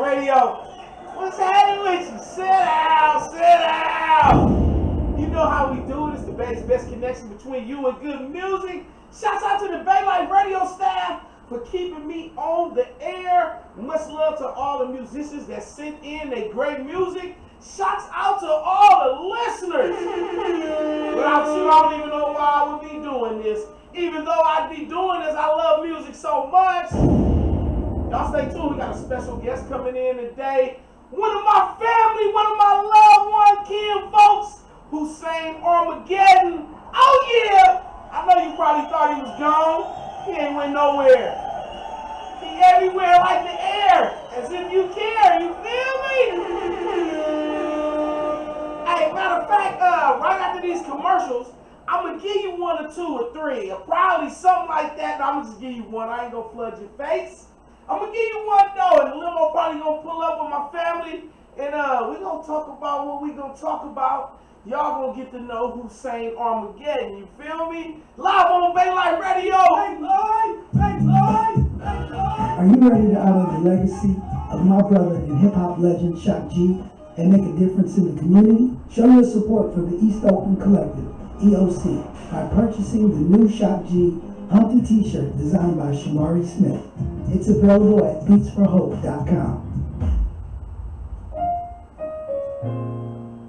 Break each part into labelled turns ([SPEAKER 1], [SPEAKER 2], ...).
[SPEAKER 1] Radio. What's happening with you? Sit down, sit down. You know how we do it. It's the best connection between you and good music. Shouts out to the Bay Life Radio staff for keeping me on the air. Much love to all the musicians that sent in their great music. Shouts out to all the listeners. Without you, I don't even know why I would be doing this. Even though I'd be doing this, I love music so much. Y'all stay tuned. We got a special guest coming in today. One of my family, one of my loved one, kin folks, who sang Armageddon. Oh yeah! I know you probably thought he was gone. He ain't went nowhere. He everywhere like the air, as if you care. You feel me? Hey, matter of fact, right after these commercials, I'm gonna give you one or two or three, or probably something like that. And I'm gonna just give you one. I ain't gonna flood your face. I'm gonna give you one though, and the limo probably gonna pull up with my family, and we gonna talk about what we gonna talk about. Y'all gonna get to know who sang Armageddon. You feel me? Live on Bay Life Radio. Hey, Lloyd.
[SPEAKER 2] Are you ready to honor the legacy of my brother and hip hop legend Shock G and make a difference in the community? Show your support for the East Oakland Collective (EOC) by purchasing the new Shock G Humpty T-shirt designed by Shamari Smith. It's available at beatsforhope.com.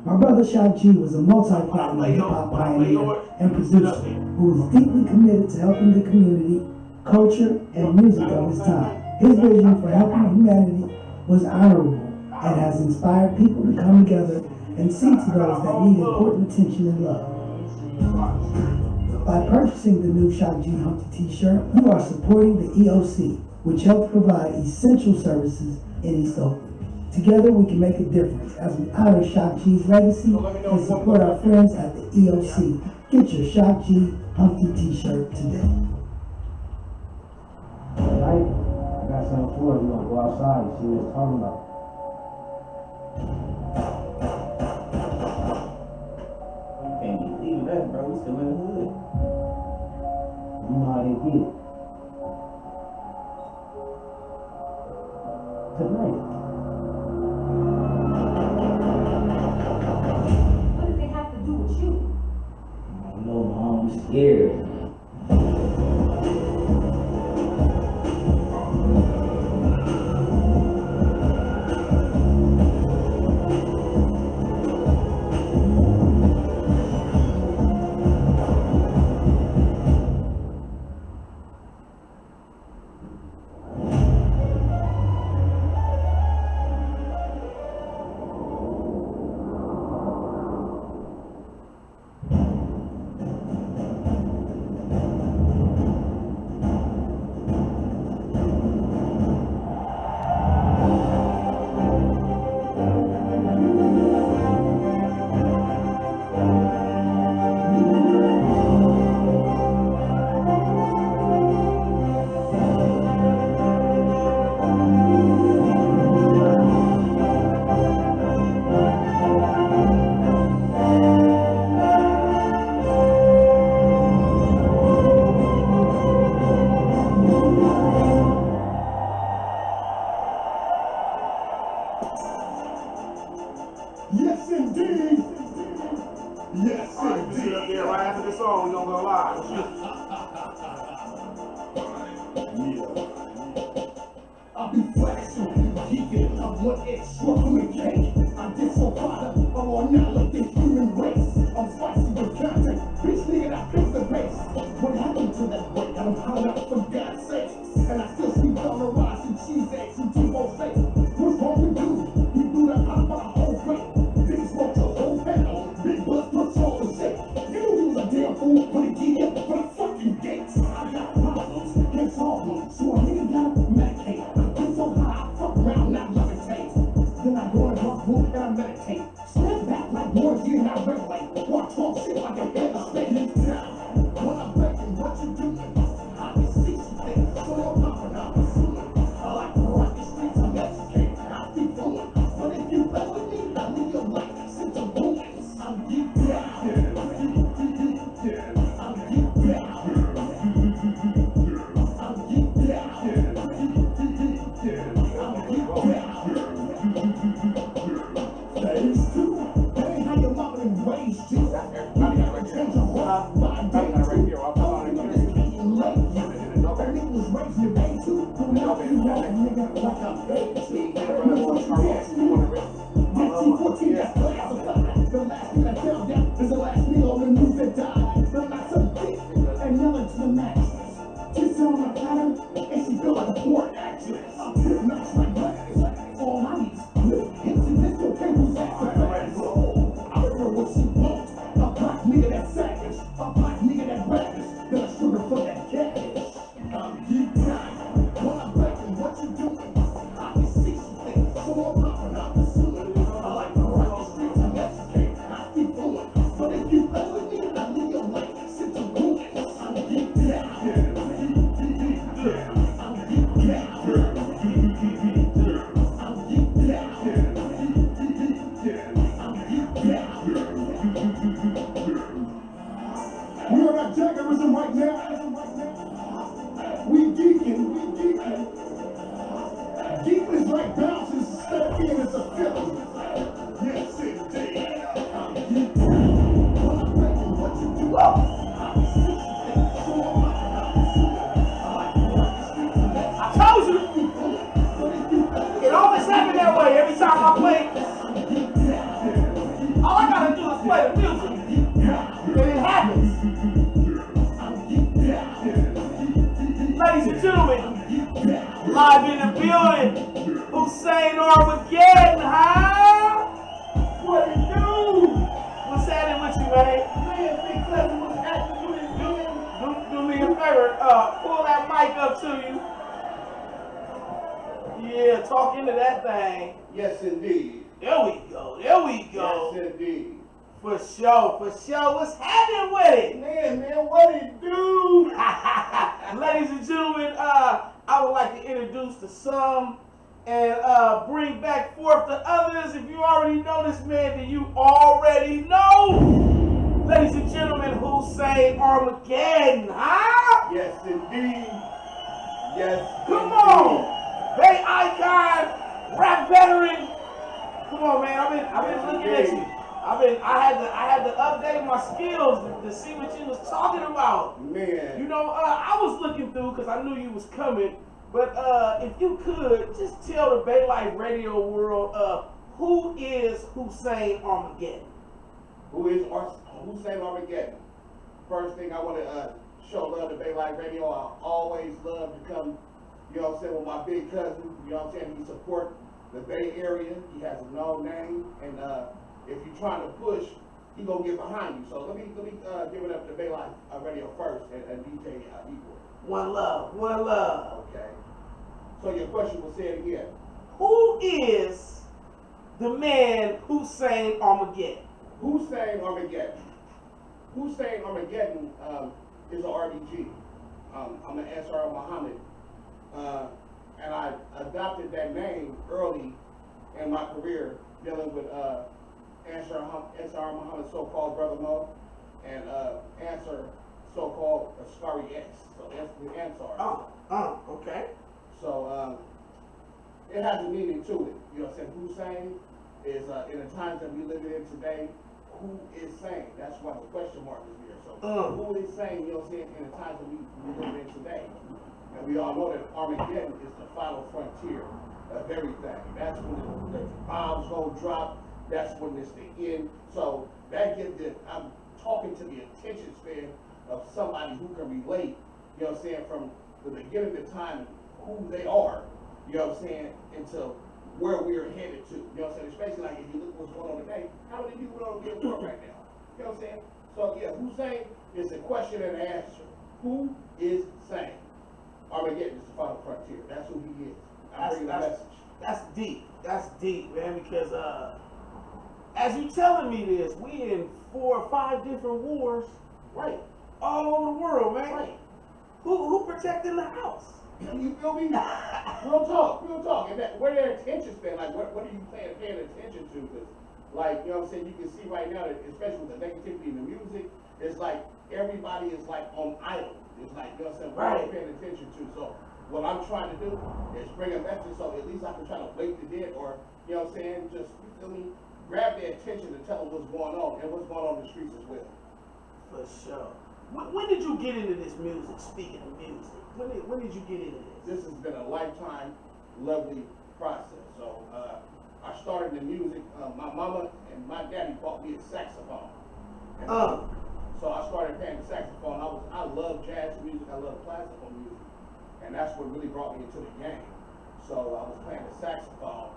[SPEAKER 2] My brother Shock G was a multi-platinum hip-hop pioneer and producer who was deeply committed to helping the community, culture, and music of his time. His vision for helping humanity was honorable and has inspired people to come together and see to those that need important attention and love. By purchasing the new Shock G Humpty T-shirt, you are supporting the EOC, which helps provide essential services in East Oakland. Together we can make a difference as we honor Shock G's legacy and support our friends at the EOC. Get your Shock G Humpty T-shirt today.
[SPEAKER 3] Tonight, I got something for you. We're gonna go outside and see what it's talking about. You can't be leaving us, bro. We still in the hood. You know how they get it. Tonight.
[SPEAKER 4] What does it have to do with you?
[SPEAKER 3] I don't know, Mom. I'm scared.
[SPEAKER 5] Yes, indeed. Yes, indeed.
[SPEAKER 1] Yeah, right after this song, we're gonna go live.
[SPEAKER 5] I'll be flashing, geeking, I'm one extra from the cake. I get so fired up, I'm on now like the human race. I'm spicy with content, bitch nigga, I fix the base. What happened to that break? I'm hung up for God's sake. And I still see on the rise and cheese eggs and T-bone steak. What's wrong with you? You do that hot by the whole plate. Big smoke your whole panel, big buzz puts all the shit. You don't use a damn fool for the gear, for the fucking gates. I got problems, can't solve them, so a nigga gotta medicate. So high, I fuck around, not levitate. Then I go and rock book and I meditate. Step back like boys getting out regulate. Watch talk shit like a head of state. When I'm begging, what you doing? I can see some things, so I'm popping out the ceiling. I like to rock the streets, I'm educated, I be fooling. But if you play with me, I leave your life, sit your ruins. I'm deep down. I'm deep down. I'm deep down.
[SPEAKER 1] Live in the building, Sane Armagedon, huh? What it do? What's happening with you, man?
[SPEAKER 3] Man, big cousin, what's happening with it, man?
[SPEAKER 1] Do me a favor, pull that mic up to you. Yeah, talk into that thing.
[SPEAKER 3] Yes, indeed.
[SPEAKER 1] There we go. There we go.
[SPEAKER 3] Yes, indeed.
[SPEAKER 1] For sure, for sure. What's happening with it?
[SPEAKER 3] Man, what it do?
[SPEAKER 1] Ladies and gentlemen, I would like to introduce to some and bring back forth the others. If you already know this man, then you already know. Ladies and gentlemen, Sane Armagedon, huh?
[SPEAKER 3] Yes, indeed. Yes.
[SPEAKER 1] Come on, Bay icon, rap veteran. Come on, man. I've been looking at you. I had to update my skills to see what you was talking about.
[SPEAKER 3] Man.
[SPEAKER 1] You know, I was looking through because I knew you was coming. But if you could just tell the Bay Life Radio world, who is Sane Armagedon?
[SPEAKER 3] Who Sane Armagedon? First thing I want to show love to Bay Life Radio. I always love to come, you know what I'm saying, with my big cousin. You know what I'm saying? He support the Bay Area. He has a known name, and if you're trying to push, he gonna get behind you. So let me give it up to Bay Life Radio first and DJ Igor.
[SPEAKER 1] One love, one love.
[SPEAKER 3] Okay. So your question was said again.
[SPEAKER 1] Who is the man Sane Armagedon?
[SPEAKER 3] Sane Armagedon? Sane Armagedon is an RBG. I'm an SR Muhammad, and I adopted that name early in my career, dealing with SR Muhammad's so-called brother Mo, and Answer so-called Askari X. So that's the Ansar.
[SPEAKER 1] Okay.
[SPEAKER 3] So it has a meaning to it. You know what I'm saying? Hussein is in the times that we live in today, who is sane? That's why the question mark is here. So who is sane, you know what I'm saying, in the times that we live in today? And we all know that Armageddon is the final frontier of everything. That's when the bombs gonna drop. That's when it's the end. So that gives I'm talking to the attention span of somebody who can relate, you know what I'm saying, from the beginning of the time, who they are, you know what I'm saying, until where we're headed to. You know what I'm saying? Especially like if you look what's going on today, how many people don't get work right now? You know what I'm saying? So yeah, who's sane is a question and an answer. Who is sane? Armageddon is the final frontier. That's who he is. I'm bringing the message.
[SPEAKER 1] That's deep. That's deep, man, because as you telling me this, we in 4 or 5 different wars.
[SPEAKER 3] Right.
[SPEAKER 1] All over the world, man.
[SPEAKER 3] Right.
[SPEAKER 1] Who protecting the house?
[SPEAKER 3] You feel me? Real talk, real talk. And that, where their attention span, like what are you paying attention to? Because, like, you know what I'm saying, you can see right now that, especially with the negativity in the music, it's like everybody is like on idle. It's like, you know what I'm saying, what are you paying attention to? So what I'm trying to do is bring a message so at least I can try to wake the dead or, you know what I'm saying, just, you feel me, grab their attention and tell them what's going on and what's going on in the streets as well.
[SPEAKER 1] For sure. When did you get into this music? Speaking of music, when did you get into this?
[SPEAKER 3] This has been a lifetime, lovely process. So I started in music. My mama and my daddy bought me a saxophone. And, so I started playing the saxophone. I love jazz music. I love classical music, and that's what really brought me into the game. So I was playing the saxophone.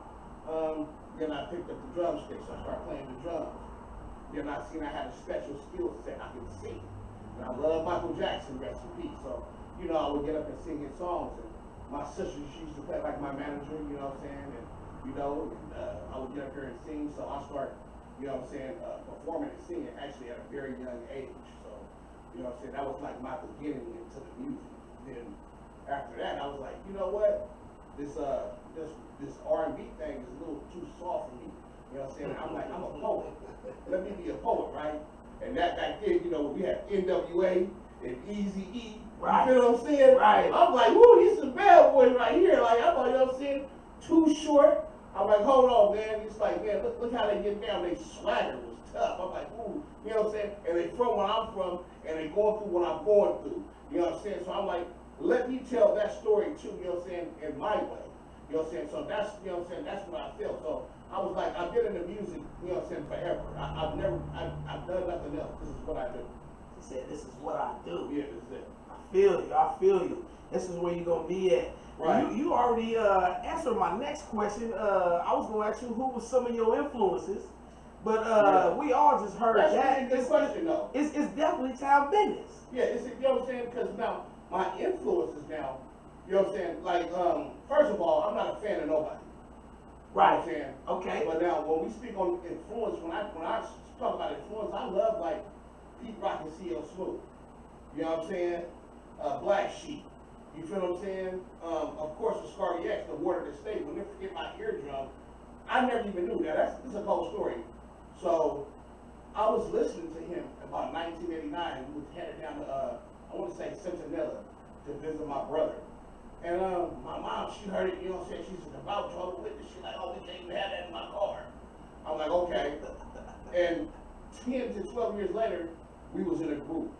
[SPEAKER 3] Then I picked up the drumsticks. I started playing the drums. Then I seen I had a special skill set. I could sing. And I love Michael Jackson, rest in peace. So, you know, I would get up and sing his songs. And my sister, she used to play like my manager, you know what I'm saying? And, you know, I would get up here and sing. So I started, you know what I'm saying, performing and singing actually at a very young age. So, you know what I'm saying, that was like my beginning into the music. Then after that, I was like, you know what? This R&B thing is a little too soft for me. You know what I'm saying? I'm like, I'm a poet. Let me be a poet, right? And that back then, you know, we had NWA and Eazy-E.
[SPEAKER 1] Right.
[SPEAKER 3] You know what I'm saying?
[SPEAKER 1] Right.
[SPEAKER 3] I'm like, woo, these some bad boys right here. Like, I'm like, you know what I'm saying? Too short. I'm like, hold on, man. It's like, man, look how they get down. They swagger was tough. I'm like, ooh, you know what I'm saying? And they from where I'm from, and they going through what I'm going through. You know what I'm saying? So I'm like, let me tell that story too, you know what I'm saying, in my way. You know what I'm saying? So that's, you know what I'm saying, that's what I feel. So I was like, I've been in the music, you know what I'm saying, forever. I've done nothing else. This is what I do.
[SPEAKER 1] He said, this is what I do.
[SPEAKER 3] Yeah, this is it.
[SPEAKER 1] I feel you. This is where you're gonna be at.
[SPEAKER 3] Right.
[SPEAKER 1] You already answered my next question. I was gonna ask you who was some of your influences, but we all just heard
[SPEAKER 3] That's
[SPEAKER 1] that.
[SPEAKER 3] a good question, though.
[SPEAKER 1] It's definitely town business.
[SPEAKER 3] Yeah, you know what I'm saying? Because now, my influences now, you know what I'm saying? Like, first of all, I'm not a fan of nobody.
[SPEAKER 1] Right.
[SPEAKER 3] You know what I'm saying?
[SPEAKER 1] Okay.
[SPEAKER 3] But now, when we speak on influence, when I talk about influence, I love, like, Pete Rock and C.L. Smooth. You know what I'm saying? Black Sheep. You feel what I'm saying? Of course, the Scarby X, the Word of the State. When they forget my eardrum, I never even knew that. That's a cold story. So, I was listening to him about 1989. We was headed down to, I want to say, Centinela to visit my brother. And my mom, she heard it, you know what I'm saying? She's a devout Jehovah's Witness. She's like, oh, we can't even have that in my car. I'm like, okay. And 10 to 12 years later, we was in a group.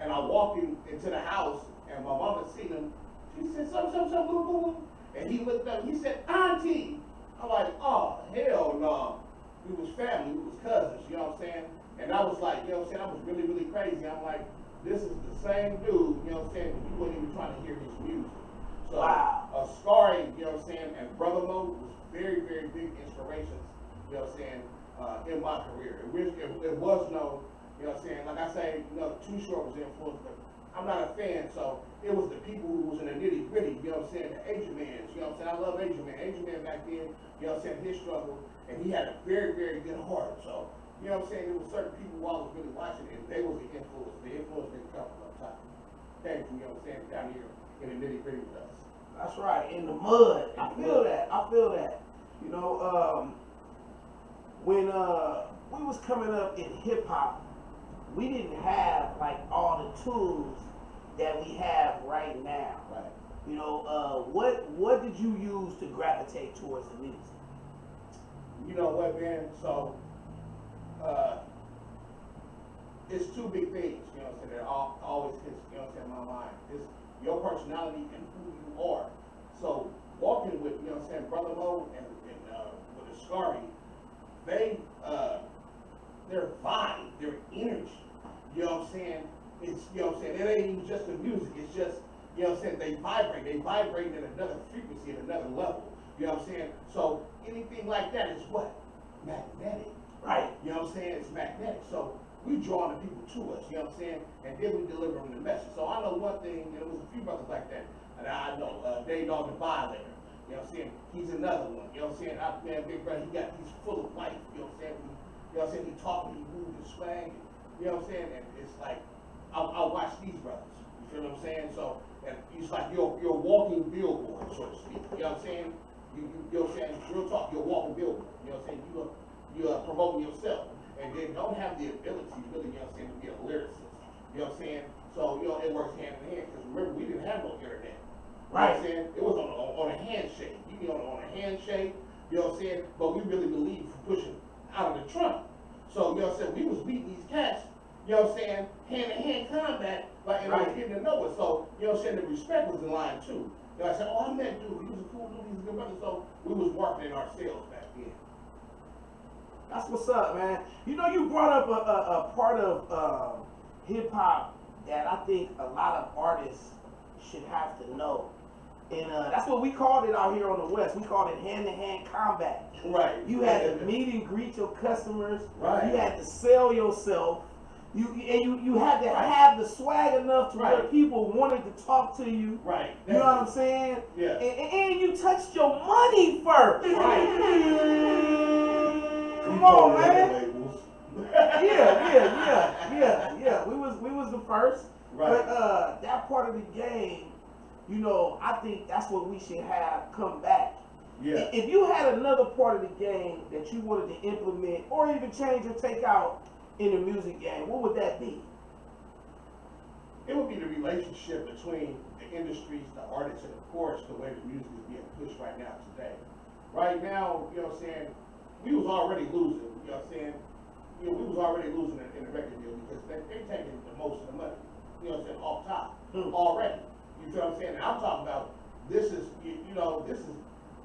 [SPEAKER 3] And I walked into the house, and my mom had seen him. She said, something, boo, boo. And he looked up, he said, Auntie. I'm like, oh, hell no. We was family, we was cousins, you know what I'm saying? And I was like, you know what I'm saying? I was really, really crazy. I'm like, this is the same dude, you know what I'm saying? But you wasn't even trying to hear his music. So,
[SPEAKER 1] wow.
[SPEAKER 3] Scarry, you know what I'm saying, and Brother Mo was very, very big inspirations, you know what I'm saying, in my career. It was no, you know what I'm saying, like I say, you know, Too Short was influenced, but I'm not a fan, so it was the people who was in the nitty gritty, you know what I'm saying, the Asian Mans, you know what I'm saying, I love Asian Man. Asian Man back then, you know what I'm saying, his struggle, and he had a very, very good heart, so, you know what I'm saying, there were certain people who I was really watching, and they was the influence. The influence didn't come from up top. Came from, you know what I'm saying, down here in the nitty gritty with us.
[SPEAKER 1] That's right, in the mud. I feel that. You know, when we was coming up in hip hop, we didn't have like all the tools that we have right now.
[SPEAKER 3] Right.
[SPEAKER 1] You know, what did you use to gravitate towards the music?
[SPEAKER 3] you know what, man? So, it's two big things, you know what I'm saying, that always hits, you know what I'm saying, my mind. It's your personality and who you are. So, walking with, you know what I'm saying, Brother Mo and with Ascari, their vibe, their energy, you know what I'm saying, it's, you know what I'm saying, it ain't even just the music, it's just, you know what I'm saying, they vibrate at another frequency, at another level, you know what I'm saying? So, anything like that is what? Magnetic.
[SPEAKER 1] Right.
[SPEAKER 3] You know what I'm saying? It's magnetic. So, we draw the people to us, you know what I'm saying? And then we deliver them the message. So I know one thing, and there was a few brothers like that, and I know, Dave Dog the Violator, you know what I'm saying? He's another one, you know what I'm saying? Man, big brother, he's full of life, you know what I'm saying? You know what I'm saying? He talk, he move, he swag, you know what I'm saying? And it's like, I'll watch these brothers, you feel what I'm saying? So, and it's like you're a walking billboard, so to speak, you know what I'm saying? You know what I'm saying? Real talk, you're a walking billboard, you know what I'm saying? You're promoting yourself. And then don't have the ability, really, you know what I'm saying, to be a lyricist. You know what I'm saying? So, you know, it works hand in hand. Because remember, we didn't have no internet. You know what I'm saying? It was on a handshake. You know, on a handshake, you know what I'm saying? But we really believed for pushing out of the trunk. So, you know what I'm saying? We was beating these cats, you know what I'm saying, hand-to-hand combat, like, and I was getting to know it. So, you know what I'm saying, the respect was in line, too. You know, I said, oh, I met dude. He was a cool dude. He was a good brother. So, we was marketing ourselves back then.
[SPEAKER 1] That's what's up, man. You know, you brought up a part of hip hop that I think a lot of artists should have to know. And that's what we called it out here on the West. We called it hand-to-hand combat.
[SPEAKER 3] Right.
[SPEAKER 1] You had to meet and greet your customers.
[SPEAKER 3] Right.
[SPEAKER 1] You had to sell yourself. You had to have the swag enough to where people wanted to talk to you.
[SPEAKER 3] Right.
[SPEAKER 1] You know what I'm saying?
[SPEAKER 3] Yeah.
[SPEAKER 1] And you touched your money first.
[SPEAKER 3] Right.
[SPEAKER 1] Come on, man. Yeah. We was the first.
[SPEAKER 3] Right.
[SPEAKER 1] But that part of the game, you know, I think that's what we should have come back.
[SPEAKER 3] Yeah.
[SPEAKER 1] If you had another part of the game that you wanted to implement or even change or take out in the music game, what would that be?
[SPEAKER 3] It would be the relationship between the industries, the artists, and of course the way the music is being pushed right now today. Right now, you know what I'm saying, we was already losing, you know what I'm saying? You know, we was already losing in the record deal because they taking the most of the money, you know what I'm saying, off top already. You feel what I'm saying? And I'm talking about this is, you know, this is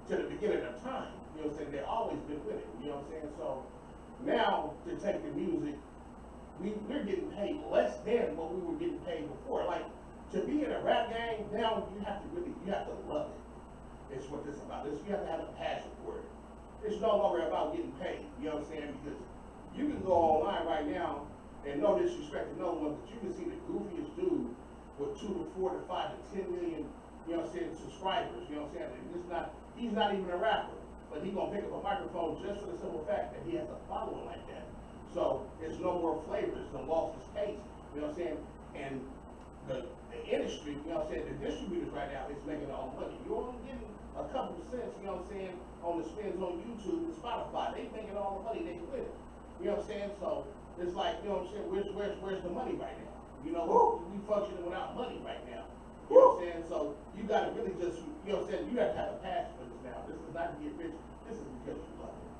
[SPEAKER 3] to the beginning of time. You know what I'm saying? They've always been with it, you know what I'm saying? So now to take the music, we're getting paid less than what we were getting paid before. Like to be in a rap game now, you have to love it. It's what this is about. You have to have a passion for it. It's no longer about getting paid, you know what I'm saying? Because you can go online right now, and no disrespect to no one, but you can see the goofiest dude with 2 to 4 to 5 to 10 million, you know what I'm saying, subscribers, you know what I'm saying? And he's not even a rapper, but he's gonna pick up a microphone just for the simple fact that he has a following like that. So it's no more flavor, it's no lost its taste, you know what I'm saying? And the industry, you know what I'm saying, the distributors right now is making all the money. You're only getting a couple cents, you know what I'm saying, on the spins on YouTube and Spotify. They making all the money they can with it. You know what I'm saying? So it's like, you know what I'm saying, where's the money right now? You know, we functioning without money right now. You know what I'm saying? So you gotta really just, you know what I'm saying, you have to have a passion for this now. This is not to get rich, this is because you love it.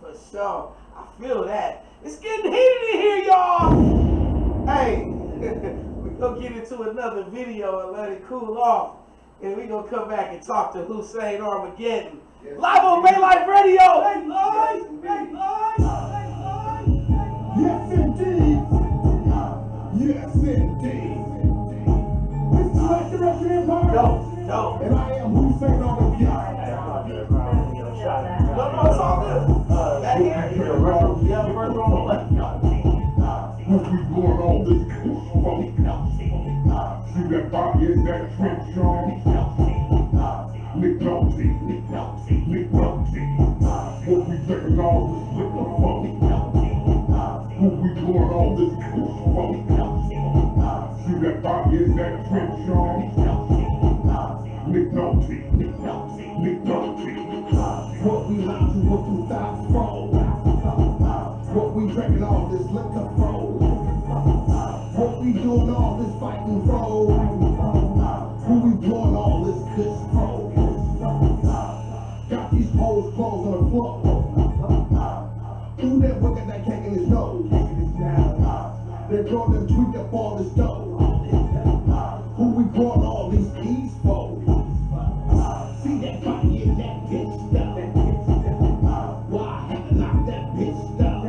[SPEAKER 1] For sure. I feel that. It's getting heated in here, y'all. Hey, we're gonna get into another video and let it cool off. And we're gonna come back and talk to Sane Armagedon. Yes, live on Bay Life Radio. Bay Life.
[SPEAKER 5] Yes, indeed. Yes, indeed. This is like the rest of the empire.
[SPEAKER 1] No.
[SPEAKER 5] And I am Sane Armagedon.
[SPEAKER 1] No, it's all good. Back here. Yeah, further on the left.
[SPEAKER 5] What we going on this cool. See that body in that trench, y'all? Nick Nolte. What we taking all this liquor for? What we doing all this cool for? See that body in that trench, y'all? Nick Nolte. What we like to look through thighs for? What we drinking all this liquor for? What we doing all this fighting for? Who we blowing all this kush for? Got these hoes clothes on the floor. Who that working that cake in his nose? They brought them tweak up all this dough. Who we brought all these keys for? See that body in that bitch down. Why I had to knock that bitch down?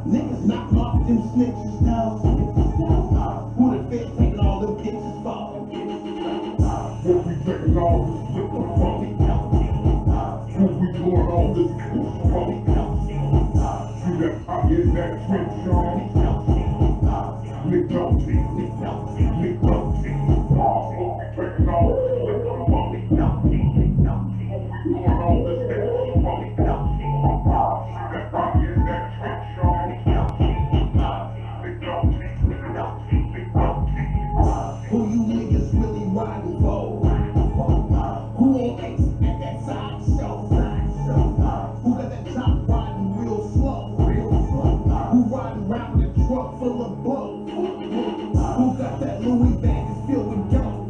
[SPEAKER 5] Niggas knock off them snitches down. Who the feds taking all them bitches for? What we taking all this liquor from? What we doing all this kush from? See that body in that trench, y'all? McNulty. What we taking all this liquor from? What we doing all this liquor from? See that body in that trench, y'all? Who you niggas really riding for? Who on X at that side show? Who got that top riding real slow? Who riding around with a truck full of blows? Who got that Louis bag that's filled with gold?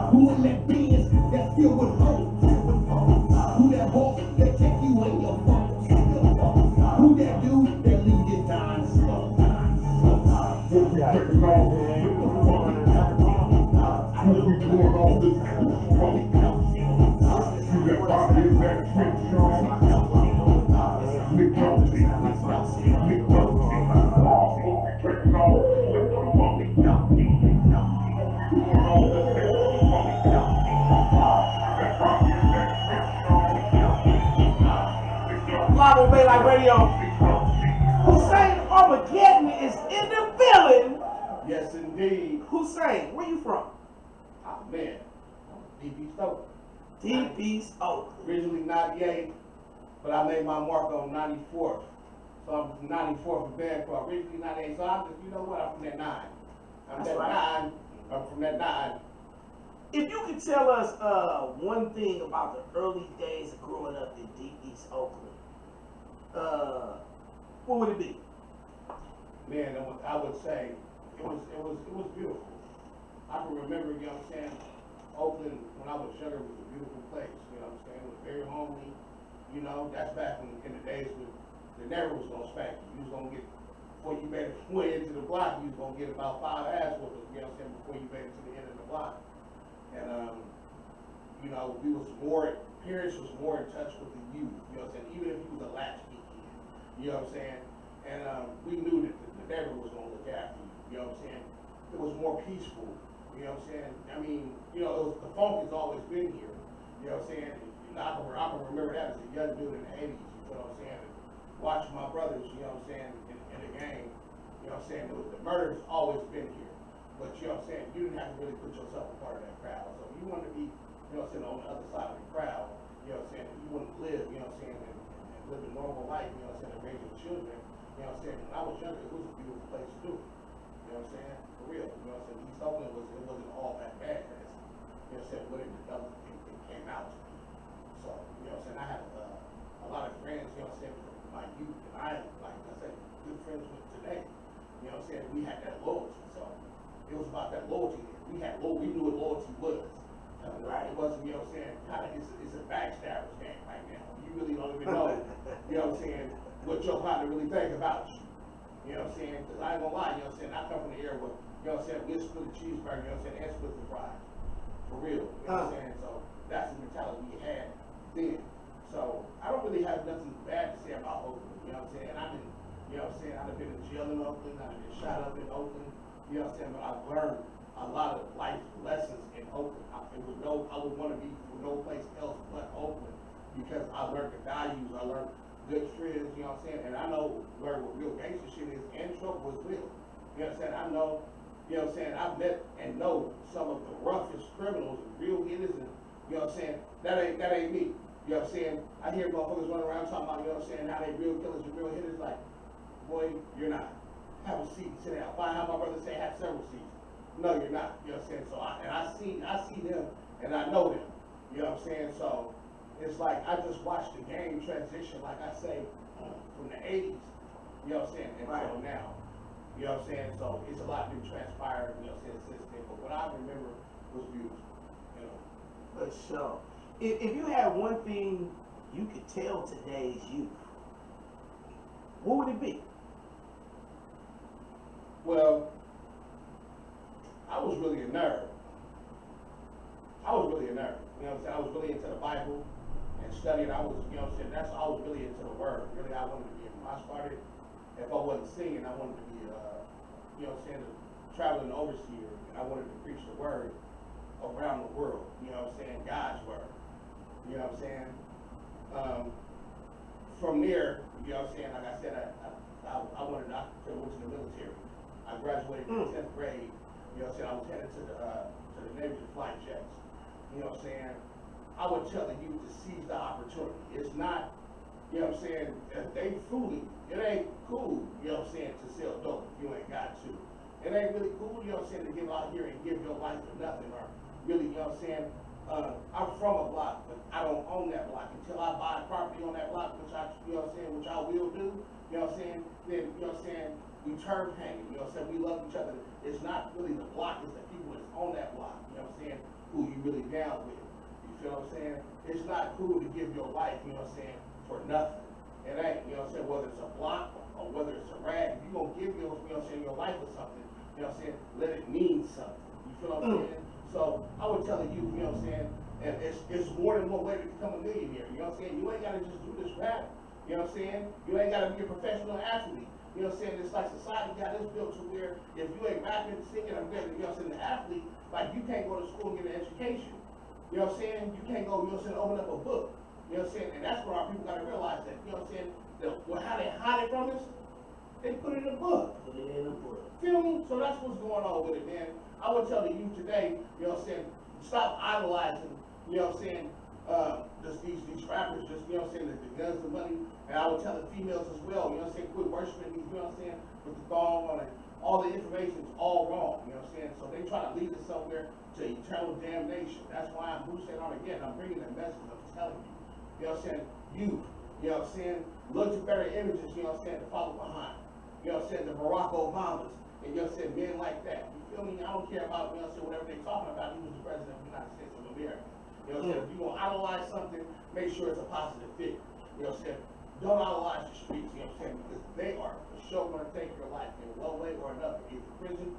[SPEAKER 5] Who in that Benz that's filled with hoes? Who that boss that take you in your phone? Who that dude that leave you dying slow? What we taking all this liquor from? What we doing all this kush from? See that body in that trench, y'all? McNulty. What we taking all this liquor from? What we doing all this liquor from? See that body in that trench, y'all?
[SPEAKER 1] Live on Baylight Radio. Hussein Armageddon is in the building.
[SPEAKER 3] Yes, indeed.
[SPEAKER 1] Hussein, where you from?
[SPEAKER 3] Oh, man. DB Stoker.
[SPEAKER 1] Deep East Oakland.
[SPEAKER 3] Originally 98, but I made my mark on 94. So I'm from 94 for Vancouver. Originally 98, so I'm just, you know what, I'm from that 9. I'm from that 9.
[SPEAKER 1] If you could tell us one thing about the early days of growing up in Deep East Oakland, what would it be?
[SPEAKER 3] Man, I would say it was beautiful. I can remember, you know what I'm saying, Oakland when I was younger was a beautiful place. You know what I'm saying? It was very homely. You know, that's back in the days when the never was gonna spank you. You was gonna get before you made it way into the block. You was gonna get about 5 ass whoopers. You know what I'm saying? Before you made it to the end of the block. And you know, parents was more in touch with the youth. You know what I'm saying? Even if you was a latchkey kid. You know what I'm saying? And we knew that the neighborhood was gonna look after you. You know what I'm saying? It was more peaceful. You know what I'm saying? I mean, you know, the funk has always been here. You know what I'm saying? You know, I can remember that as a young dude in the 80s. You know what I'm saying? And watching my brothers, you know what I'm saying, in the game. You know what I'm saying? The murder's always been here. But you know what I'm saying? You didn't have to really put yourself a part of that crowd. So if you wanted to be, you know what I'm saying, on the other side of the crowd, you know what I'm saying, if you wanted to live, you know what I'm saying, and live a normal life, you know what I'm saying, and raise your children, you know what I'm saying? When I was younger, it was a beautiful place to do it. You know what I'm saying? For real. You know what I'm saying? East Oakland wasn't all that bad as, you know what I'm saying, what it came out to be. So, you know what I'm saying? I had a lot of friends, you know what I'm saying, from my youth, and I, like I said, good friends with today. You know what I'm saying? We had that loyalty. So it was about that loyalty. We knew what loyalty was. Right. It wasn't, you know what I'm saying, kind of, it's a backstabbers game right now. You really don't even know, you know what I'm saying, what your partner really think about you. You know what I'm saying? Because I ain't gonna lie, you know what I'm saying, I come from the era where, you know what I'm saying, we'll split a cheeseburger, you know what I'm saying, and split the fries. For real. You know what I'm saying? So that's the mentality we had then. So I don't really have nothing bad to say about Oakland, you know what I'm saying? I've been, you know what I'm saying, I've been in jail in Oakland, I've been shot up in Oakland, you know what I'm saying, but I've learned a lot of life lessons in Oakland. I would want to be from no place else but Oakland because I learned the values, I learned good friends, you know what I'm saying, and I learned what real gangster shit is and trouble was real. You know what I'm saying? I know, you know what I'm saying, I've met and know some of the roughest criminals, real hitters, and you know what I'm saying, that ain't me. You know what I'm saying? I hear motherfuckers running around talking about, you know what I'm saying, how they real killers and real hitters, like, boy, you're not. Have a seat, sit down. Find how my brother say have several seats. No, you're not. You know what I'm saying? So I see them and I know them. You know what I'm saying? So it's like I just watched the game transition, like I say, from the 80s, you know what I'm saying, until now. You know what I'm saying? So it's a lot been transpired, you know what I'm saying, since then. But what I remember was beautiful. You know.
[SPEAKER 1] For sure. If you had one thing you could tell today's youth, Who would it be?
[SPEAKER 3] Well, I was really a nerd. I was really a nerd. You know what I'm saying? I was really into the Bible and studying. I was, you know what I'm saying? I was really into the Word. Really, I wanted to be. I started, if I wasn't singing, I wanted to be, you know what I'm saying, a traveling overseer, and I wanted to preach the Word around the world. You know what I'm saying? God's Word. You know what I'm saying? From there, you know what I'm saying? Like I said, I went to the military. I graduated in the 10th grade. You know what I'm saying? I was headed to the Navy to flight jets. You know what I'm saying? I would tell the youth to seize the opportunity. It's not, you know what I'm saying, if they fooling, it ain't cool, you know what I'm saying, to sell dope if you ain't got to. It ain't really cool, you know what I'm saying, to get out here and give your life for nothing, or really, you know what I'm saying, I'm from a block, but I don't own that block. Until I buy property on that block, which I, you know what I'm saying, which I will do, you know what I'm saying, then, you know what I'm saying, we turn hanging, you know what I'm saying, we love each other. It's not really the block, it's the people that's on that block, you know what I'm saying, who you really down with. You feel what I'm saying? It's not cool to give your life, you know what I'm saying, for nothing. It ain't, you know what I'm saying, whether it's a block or whether it's a rag, if you gonna give your, you know what I'm saying, your life for something, you know what I'm saying, let it mean something. You feel what I'm saying? So I would tell the youth, you know what I'm saying, and it's more than one way to become a millionaire. You know what I'm saying? You ain't gotta just do this rap. You know what I'm saying? You ain't gotta be a professional athlete. You know what I'm saying? It's like society got this built to where if you ain't rapping, singing, or getting, you know what I'm saying, an athlete, like you can't go to school and get an education. You know what I'm saying? You can't go, you know what I'm saying, open up a book. You know what I'm saying? And that's where our people gotta realize that. You know what I'm saying? How they hide it from us, they put it in a book.
[SPEAKER 1] Put it in a book.
[SPEAKER 3] Feel me? So that's what's going on with it, man. I would tell the youth today, you know what I'm saying, stop idolizing, you know what I'm saying, just these rappers, just, you know what I'm saying, the guns, the money. And I would tell the females as well, you know what I'm saying, quit worshiping these, you know what I'm saying, with the thong on it. All the information is all wrong, you know what I'm saying? So they try to lead us somewhere to eternal damnation. That's why I'm boosting Armageddon. I'm bringing that message. I'm telling you. You know what I'm saying? You know what I'm saying? Look to better images, you know what I'm saying, to follow behind. You know what I'm saying? The Barack Obamas, and you know what I'm saying, men like that. You feel me? I don't care about, you know what I'm saying, whatever they're talking about. He was the president of the United States of America. You know what I'm saying? If you're going to idolize something, make sure it's a positive figure. You know what I'm saying? Don't idolize the streets, you know what I'm saying? Because they are for sure going to take your life in one way or another. Either prison,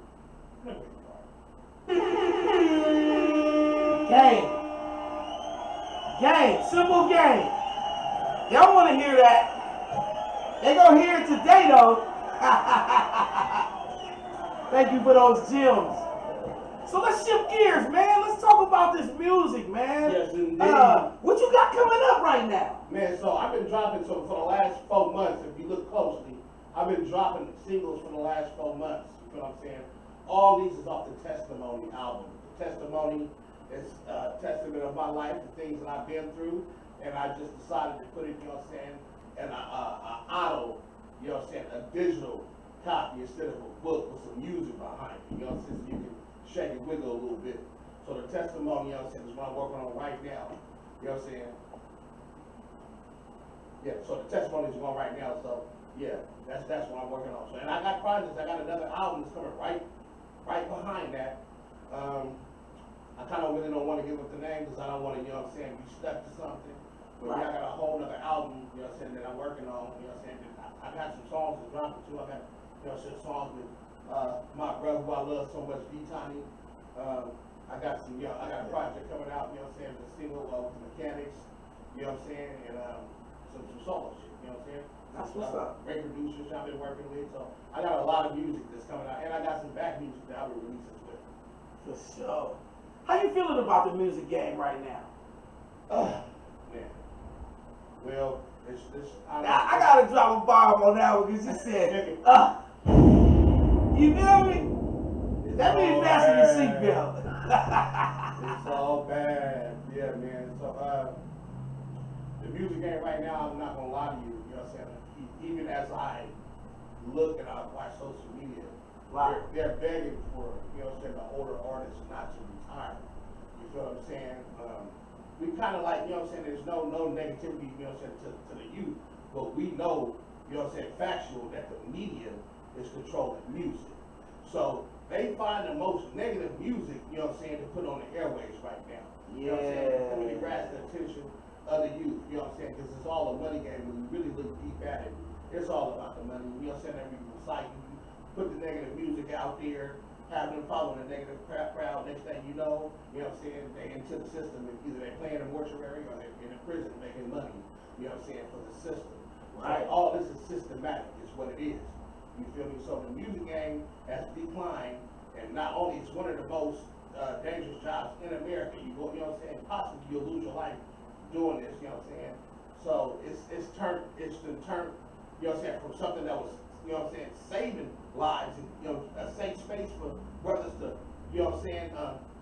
[SPEAKER 3] whatever you are.
[SPEAKER 1] Game. Game. Simple game. Y'all want to hear that? They gonna hear it today, though. Thank you for those gems. So let's shift gears, man. Let's talk about this music, man.
[SPEAKER 3] Yes, indeed.
[SPEAKER 1] What you got coming up right now?
[SPEAKER 3] Man, so I've been dropping, so for the last 4 months, if you look closely, I've been dropping singles for the last 4 months. You know what I'm saying? All these is off the Testimony album. The Testimony is a testament of my life, the things that I've been through, and I just decided to put it, you know what I'm saying, in an auto, you know what I'm saying, a digital copy instead of a book with some music behind it. You know what I'm saying? So you can shake and wiggle a little bit. So the Testimony, you know what I'm saying, is what I'm working on right now. You know what I'm saying? Yeah, so the Testimony is one right now, so yeah, that's what I'm working on. So, and I got projects, I got another album that's coming right behind that. I kind of really don't want to give up the name because I don't want to, you know what I'm saying, be stuck to something. But yeah, I got a whole other album, you know what I'm saying, that I'm working on, you know what I'm saying. I got some songs to drop too. I got, you know, some songs with my brother who I love so much, Beatz. I got some, you know, I got a project coming out, you know what I'm saying, the single with the Mechanics, you know what I'm saying, and some solo shit, you know what I'm saying.
[SPEAKER 1] That's what's up.
[SPEAKER 3] Great producers I've been working with, so I got a lot of music that's coming out, and I got some back music that I will release as well.
[SPEAKER 1] For sure. How you feeling about the music game right now?
[SPEAKER 3] Man. Well, it's
[SPEAKER 1] I gotta drop a bomb on that one because you said, you feel me? That means fasten your seatbelt.
[SPEAKER 3] It's all bad. Yeah, man. So, the music game right now, I'm not gonna lie to you, you know what I'm saying? Even as I look and I watch social media,
[SPEAKER 1] Wow.
[SPEAKER 3] they're begging for, you know what I'm saying, the older artists not to retire. You feel what I'm saying? We kind of like, you know what I'm saying, there's no negativity, you know what I'm saying, to the youth, but we know, you know what I'm saying, factual that the media is controlling music. So they find the most negative music, you know what I'm saying, to put on the airwaves right now. You know what I'm saying? To really grasp the attention of the youth, you know what I'm saying, because it's all a money game when you really look deep at it. It's all about the money. You know what I'm saying? Every cycle, you put the negative music out there, have them following the negative crowd. Next thing you know what I'm saying? They into the system. Either they play in a mortuary or they're in a prison making money. You know what I'm saying? For the system.
[SPEAKER 1] Right.
[SPEAKER 3] So all this is systematic. Is what it is. You feel me? So the music game has declined, and not only it's one of the most dangerous jobs in America. You know what I'm saying? Possibly you'll lose your life doing this. You know what I'm saying? So it's been turned, you know what I'm saying, from something that was, you know what I'm saying, saving lives and, you know, a safe space for brothers to, you know what I'm saying,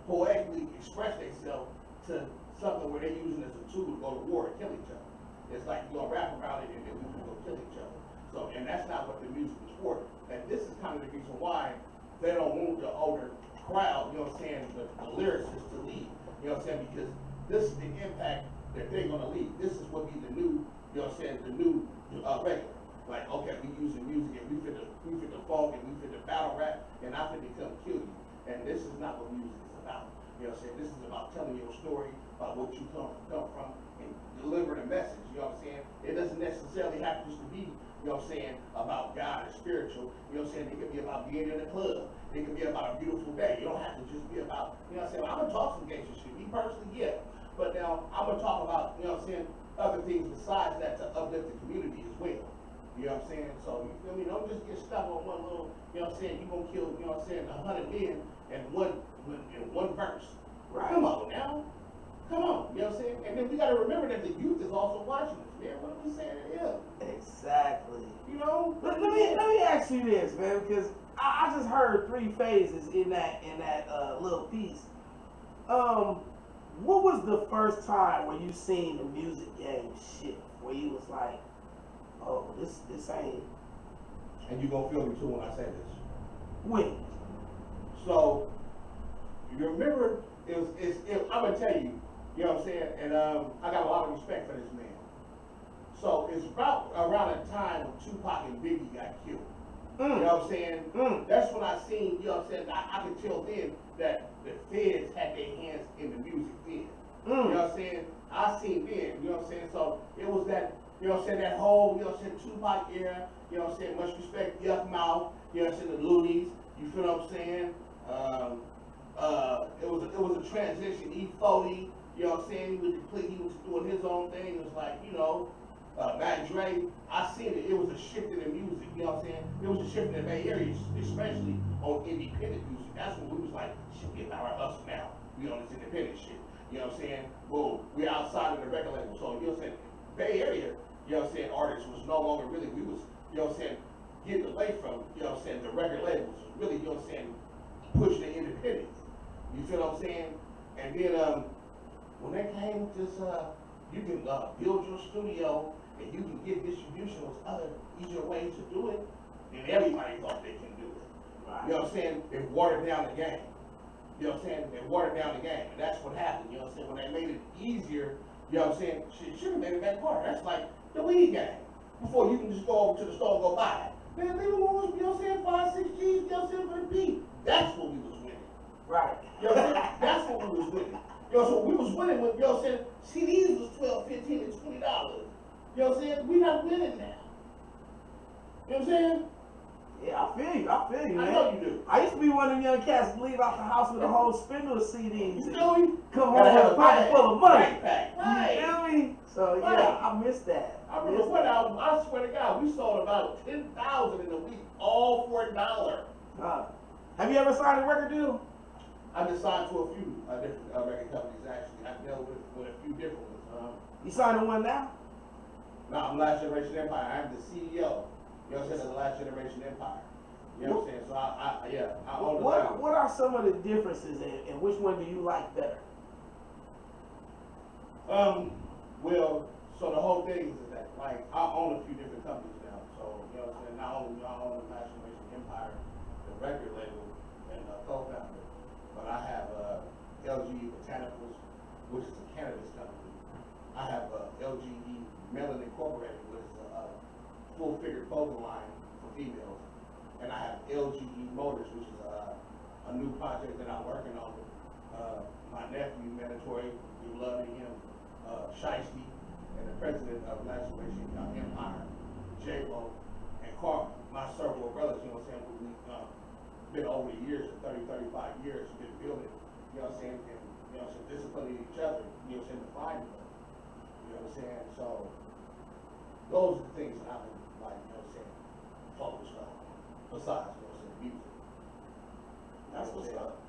[SPEAKER 3] poetically express themselves to something where they're using it as a tool to go to war and kill each other. It's like you're gonna rap about it and then we can go kill each other. So, and that's not what the music is for. And this is kind of the reason why they don't want the older crowd, you know what I'm saying, the lyricists to leave. You know what I'm saying? Because this is the impact that they're gonna leave. This is what be the new, you know what I'm saying, the new regular. Like, okay, we using music and we fit the funk and we fit the battle rap and I fit to come kill you. And this is not what music is about. You know what I'm saying? This is about telling your story about what you come from and delivering a message. You know what I'm saying? It doesn't necessarily have to just be, you know what I'm saying, about God and spiritual. You know what I'm saying? It could be about being in the club. It could be about a beautiful day. You don't have to just be about, you know what I'm saying? I'm gonna talk some gangster shit. Me personally, yeah. But now I'm gonna talk about, you know what I'm saying, other things besides that to uplift the community as well. You know what I'm saying? So you feel me? Don't just get stuck on one little, you know what I'm saying, you're gonna kill, you know what I'm saying, 100 men in one verse.
[SPEAKER 1] Right.
[SPEAKER 3] Come on now. Come on, you know what I'm saying? And then we gotta remember that the youth is also watching us, man. What are we saying to them?
[SPEAKER 1] Exactly.
[SPEAKER 3] You know?
[SPEAKER 1] Let me ask you this, man, because I just heard 3 phases in that little piece. What was the first time when you seen the music game shift? Where you was like, oh, this ain't.
[SPEAKER 3] And you gonna feel me too when I say this.
[SPEAKER 1] When?
[SPEAKER 3] So you remember I'm gonna tell you, you know what I'm saying, and I got a lot of respect for this man. So it's about around the time when Tupac and Biggie got killed. You know what I'm saying? That's when I seen, you know what I'm saying, I could tell then that the feds had their hands in the music then. You know what I'm saying? I seen then, you know what I'm saying? So it was that, you know what I'm saying, that whole, you know what I'm saying, Tupac era, you know what I'm saying, much respect, Yuck Mouth, you know what I'm saying, the Loonies, you feel what I'm saying? It was a transition, E40, you know what I'm saying, he was doing his own thing, it was like, you know, Matt Dre, I seen it. It was a shift in the music. You know what I'm saying? It was a shift in the Bay Area, especially on independent music. That's when we was like, shit, we about our hustle now. We on this independent shit. You know what I'm saying? Boom, we're outside of the record label. So you know what I'm saying? Bay Area, you know what I'm saying? Artists was no longer really. We was, you know what I'm saying? Getting away from, you know what I'm saying? The record labels was really, you know what I'm saying? Pushing the independence. You feel what I'm saying? And then when they came with this, you can build your studio. And you can get distribution with other easier ways to do it, then everybody thought they can do it. Right. You know what I'm saying? They watered down the game. You know what I'm saying? They watered down the game. And that's what happened. You know what I'm saying? When they made it easier, you know what I'm saying? Shit should have made it that harder. That's like the weed game. Before you can just go over to the store and go buy it. Man, leave them on, you know what I'm saying? 5, 6 G's, you know what I'm saying? For the beat. That's what we was winning.
[SPEAKER 1] Right.
[SPEAKER 3] You know what I'm saying? That's what we was winning. You know, so we was winning with, you know what I'm saying? CDs was $12, $15, and $20. You know what I'm saying? We're not winning now. You know what I'm saying?
[SPEAKER 1] Yeah, I feel you, man.
[SPEAKER 3] I know you do.
[SPEAKER 1] I used to be one of them young cats to leave out the house with a whole spindle of CDs.
[SPEAKER 3] You know me?
[SPEAKER 1] Come home with a pocket full of money.
[SPEAKER 3] Right.
[SPEAKER 1] You feel me? So
[SPEAKER 3] Right.
[SPEAKER 1] yeah, I missed that.
[SPEAKER 3] I remember one album, I swear to God, we sold about 10,000 in a week, all for $1.
[SPEAKER 1] Have you ever signed a record deal?
[SPEAKER 3] I've been signed to a few different record companies, actually. I've dealt with a few different ones.
[SPEAKER 1] You signing one now?
[SPEAKER 3] No, I'm Last Generation Empire. I'm the CEO. You know what I'm saying? Of the Last Generation Empire. You know what I'm saying? So I own the label.
[SPEAKER 1] What are some of the differences and which one do you like better?
[SPEAKER 3] Well, so the whole thing is that like I own a few different companies now. So you know what I'm saying? Not only do I own the Last Generation Empire, the record label, and co-founder, but I have LGE Botanicals, which is a cannabis company. I have LGE Melon Incorporated, which is a full-figure clothing line for females. And I have LGE Motors, which is a new project that I'm working on with my nephew, Mandatory, we love him, Shiesty, and the president of Last Generation Empire. J-Lo, and Karma, my circle of brothers, you know what I'm saying, we've been over the years, 30, 35 years, been building, you know what I'm saying, and, you know what I'm saying, disciplining each other, you know what I'm saying, defining them, you know what I'm saying, so, those are the things that I've been, like, you know what I'm saying, focused on, besides, you know what I'm saying, music.
[SPEAKER 1] That's what's up.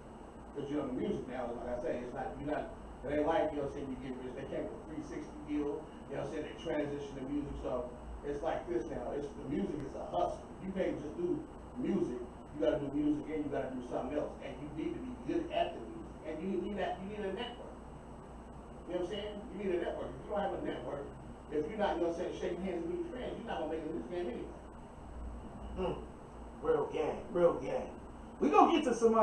[SPEAKER 3] Because, you know, the music now, like I say, it's not, you're not, it ain't like, you know what I'm saying, you get rich, they came with a 360 deal, you know what I'm saying, they transition to music, so it's like this now, it's, the music is a hustle. You can't just do music, you gotta do music and you gotta do something else, and you need to be good at the music, and you need a network. You know what I'm saying? You need a network. If you don't have a network, if you're not, you know what I'm saying, shaking hands with your friends, you're not gonna make it in this game anyway.
[SPEAKER 1] Real gang, real gang. We gonna get to some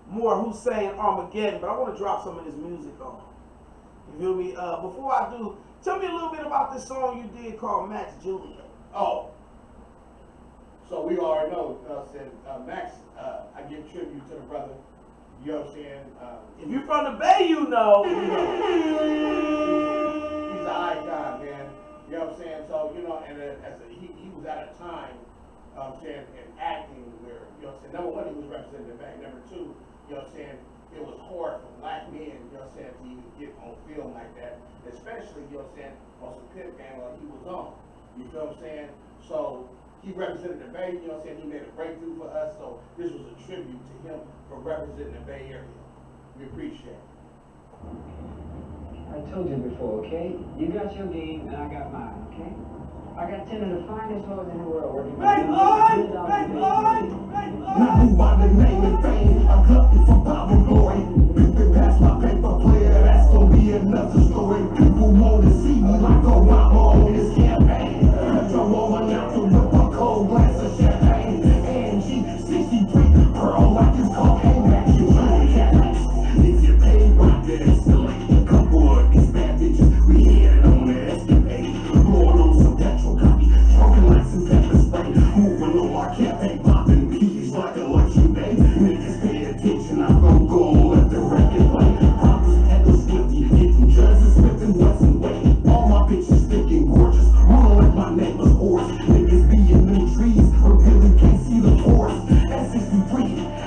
[SPEAKER 1] more Hussein Armageddon, but I want to drop some of this music on. You feel me? Before I do, tell me a little bit about this song you did called Max Julia.
[SPEAKER 3] Oh, so we already know, you know what I'm saying, Max, I give tribute to the brother, you know what I'm saying?
[SPEAKER 1] If you're from the Bay, you know.
[SPEAKER 3] He's an icon, man, you know what I'm saying? So, you know, and he was at a time, you know what I'm saying, in acting where, you know what I'm saying, number one, he was representing the Bay, number two, you know what I'm saying, it was hard for black men, you know what I'm saying, to even get on film like that, especially, you know what I'm saying, on some pimp game like he was on. You feel what I'm saying? So he represented the Bay, you know what I'm saying, he made a breakthrough for us, so this was a tribute to him for representing the Bay Area. We appreciate it.
[SPEAKER 6] I told you before, okay? You got your game and I got mine, okay? I got 10 of the finest hoes in the world working.
[SPEAKER 1] Make line! Make line! Make
[SPEAKER 5] Now
[SPEAKER 1] line!
[SPEAKER 5] who by the name and fame? I'm clucking for power and glory. Pimpin' past my paper player, that's gonna be another story. People wanna see me like Obama on this campaign. Metro woman out to whip a cold glass of champagne. AMG 63, pearl like it's cocaine back in Cadillacs. If you pay right, then escalate. Couple of these bad bitches, we headed on the escapade. Blowing on some petrol copy, smoking like some pepper spray. Moving on my campaign, popping peas like election day. Niggas pay attention, I'm gonna go and let the record play. Props at the Swifty, getting judges, Smith and Wesson way. All my bitches thinking gorgeous, rolling like my name was horse. Niggas be in them trees, but really can't see the forest. S63,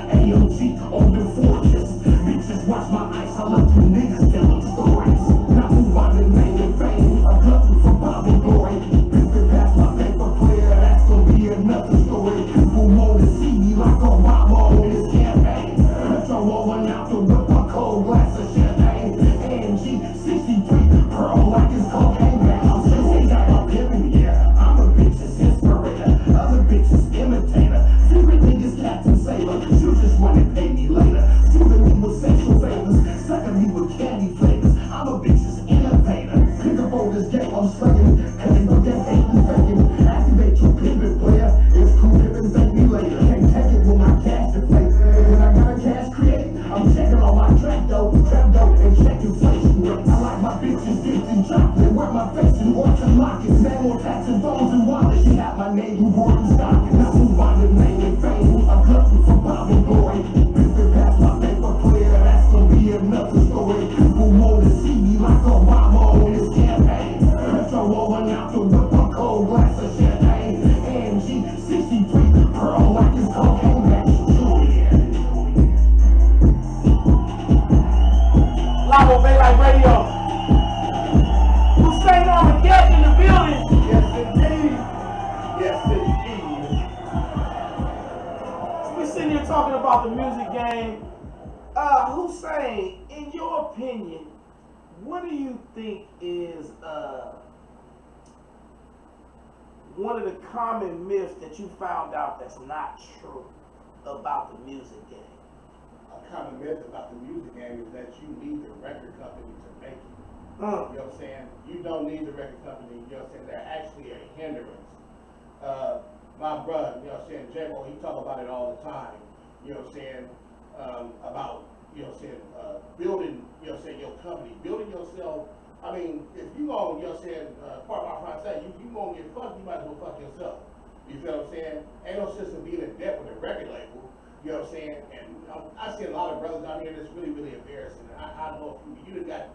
[SPEAKER 5] AMG, on the fortress. Bitches watch my eyes, I let you niggas tell them stories. Now who by the name and fame, I'm clutching for Bible glory. Pimpin' past my paper player, that's gonna be another story. People wanna see me like Obama on this campaign. Metro woman out to whip a cold glass of champagne. AMG 63, pearl like it's cocaine back. I'm saying that I'm pimpin', yeah. I'm a bitch's inspirator, other bitches imitator. Secret niggas Captain Sailor, you just wanna pay me later. Shooting me with sexual favors, sucking me with candy flavors. I'm a bitch's innovator. Pick up on this game, I'm slaying. Cause you know that ain't me faking. Activate your pivot player. It's cool, pimpin', thank me later. Can't take it when my cash deflates. When I got a cash create, I'm checking all my trap dough, and check inflation rates. I like my bitches dipped in chocolate, wear my face in orchard lockets. Man on tats and phones and wallets. She had my name, Gordon Stockton. Now who by the name and fame? I'm clutching for Bible glory. Pimpin' past my paper player, that's gonna be another story. People wanna see me like Obama on this campaign. Metro woman out to whip a cold glass of champagne. AMG 63, pearl like it's cocaine back.
[SPEAKER 1] Live on Bay Life Radio. Hussein Armageddon in the building.
[SPEAKER 3] Yes, indeed. Yes, indeed.
[SPEAKER 1] We're sitting here talking about the music game. Hussein, in your opinion, what do you think is one of the common myths that you found out that's not true about the music game?
[SPEAKER 3] A common myth about the music game is that you need the record company to make it. You know what I'm saying? You don't need the record company, you know what I'm saying? They're actually a hindrance. My brother, you know what I'm saying, J-Lo, he talk about it all the time, you know what I'm saying, about, you know what I'm saying, building, you know what I'm saying, your company, building yourself. I mean, if you gonna, you know what I'm saying, part of my friend say, if you gonna get fucked, you might as well fuck yourself. You feel what I'm saying? Ain't no sense in being in debt with a record label, you know what I'm saying? And I see a lot of brothers out here that's really, really embarrassing. I don't know if you done got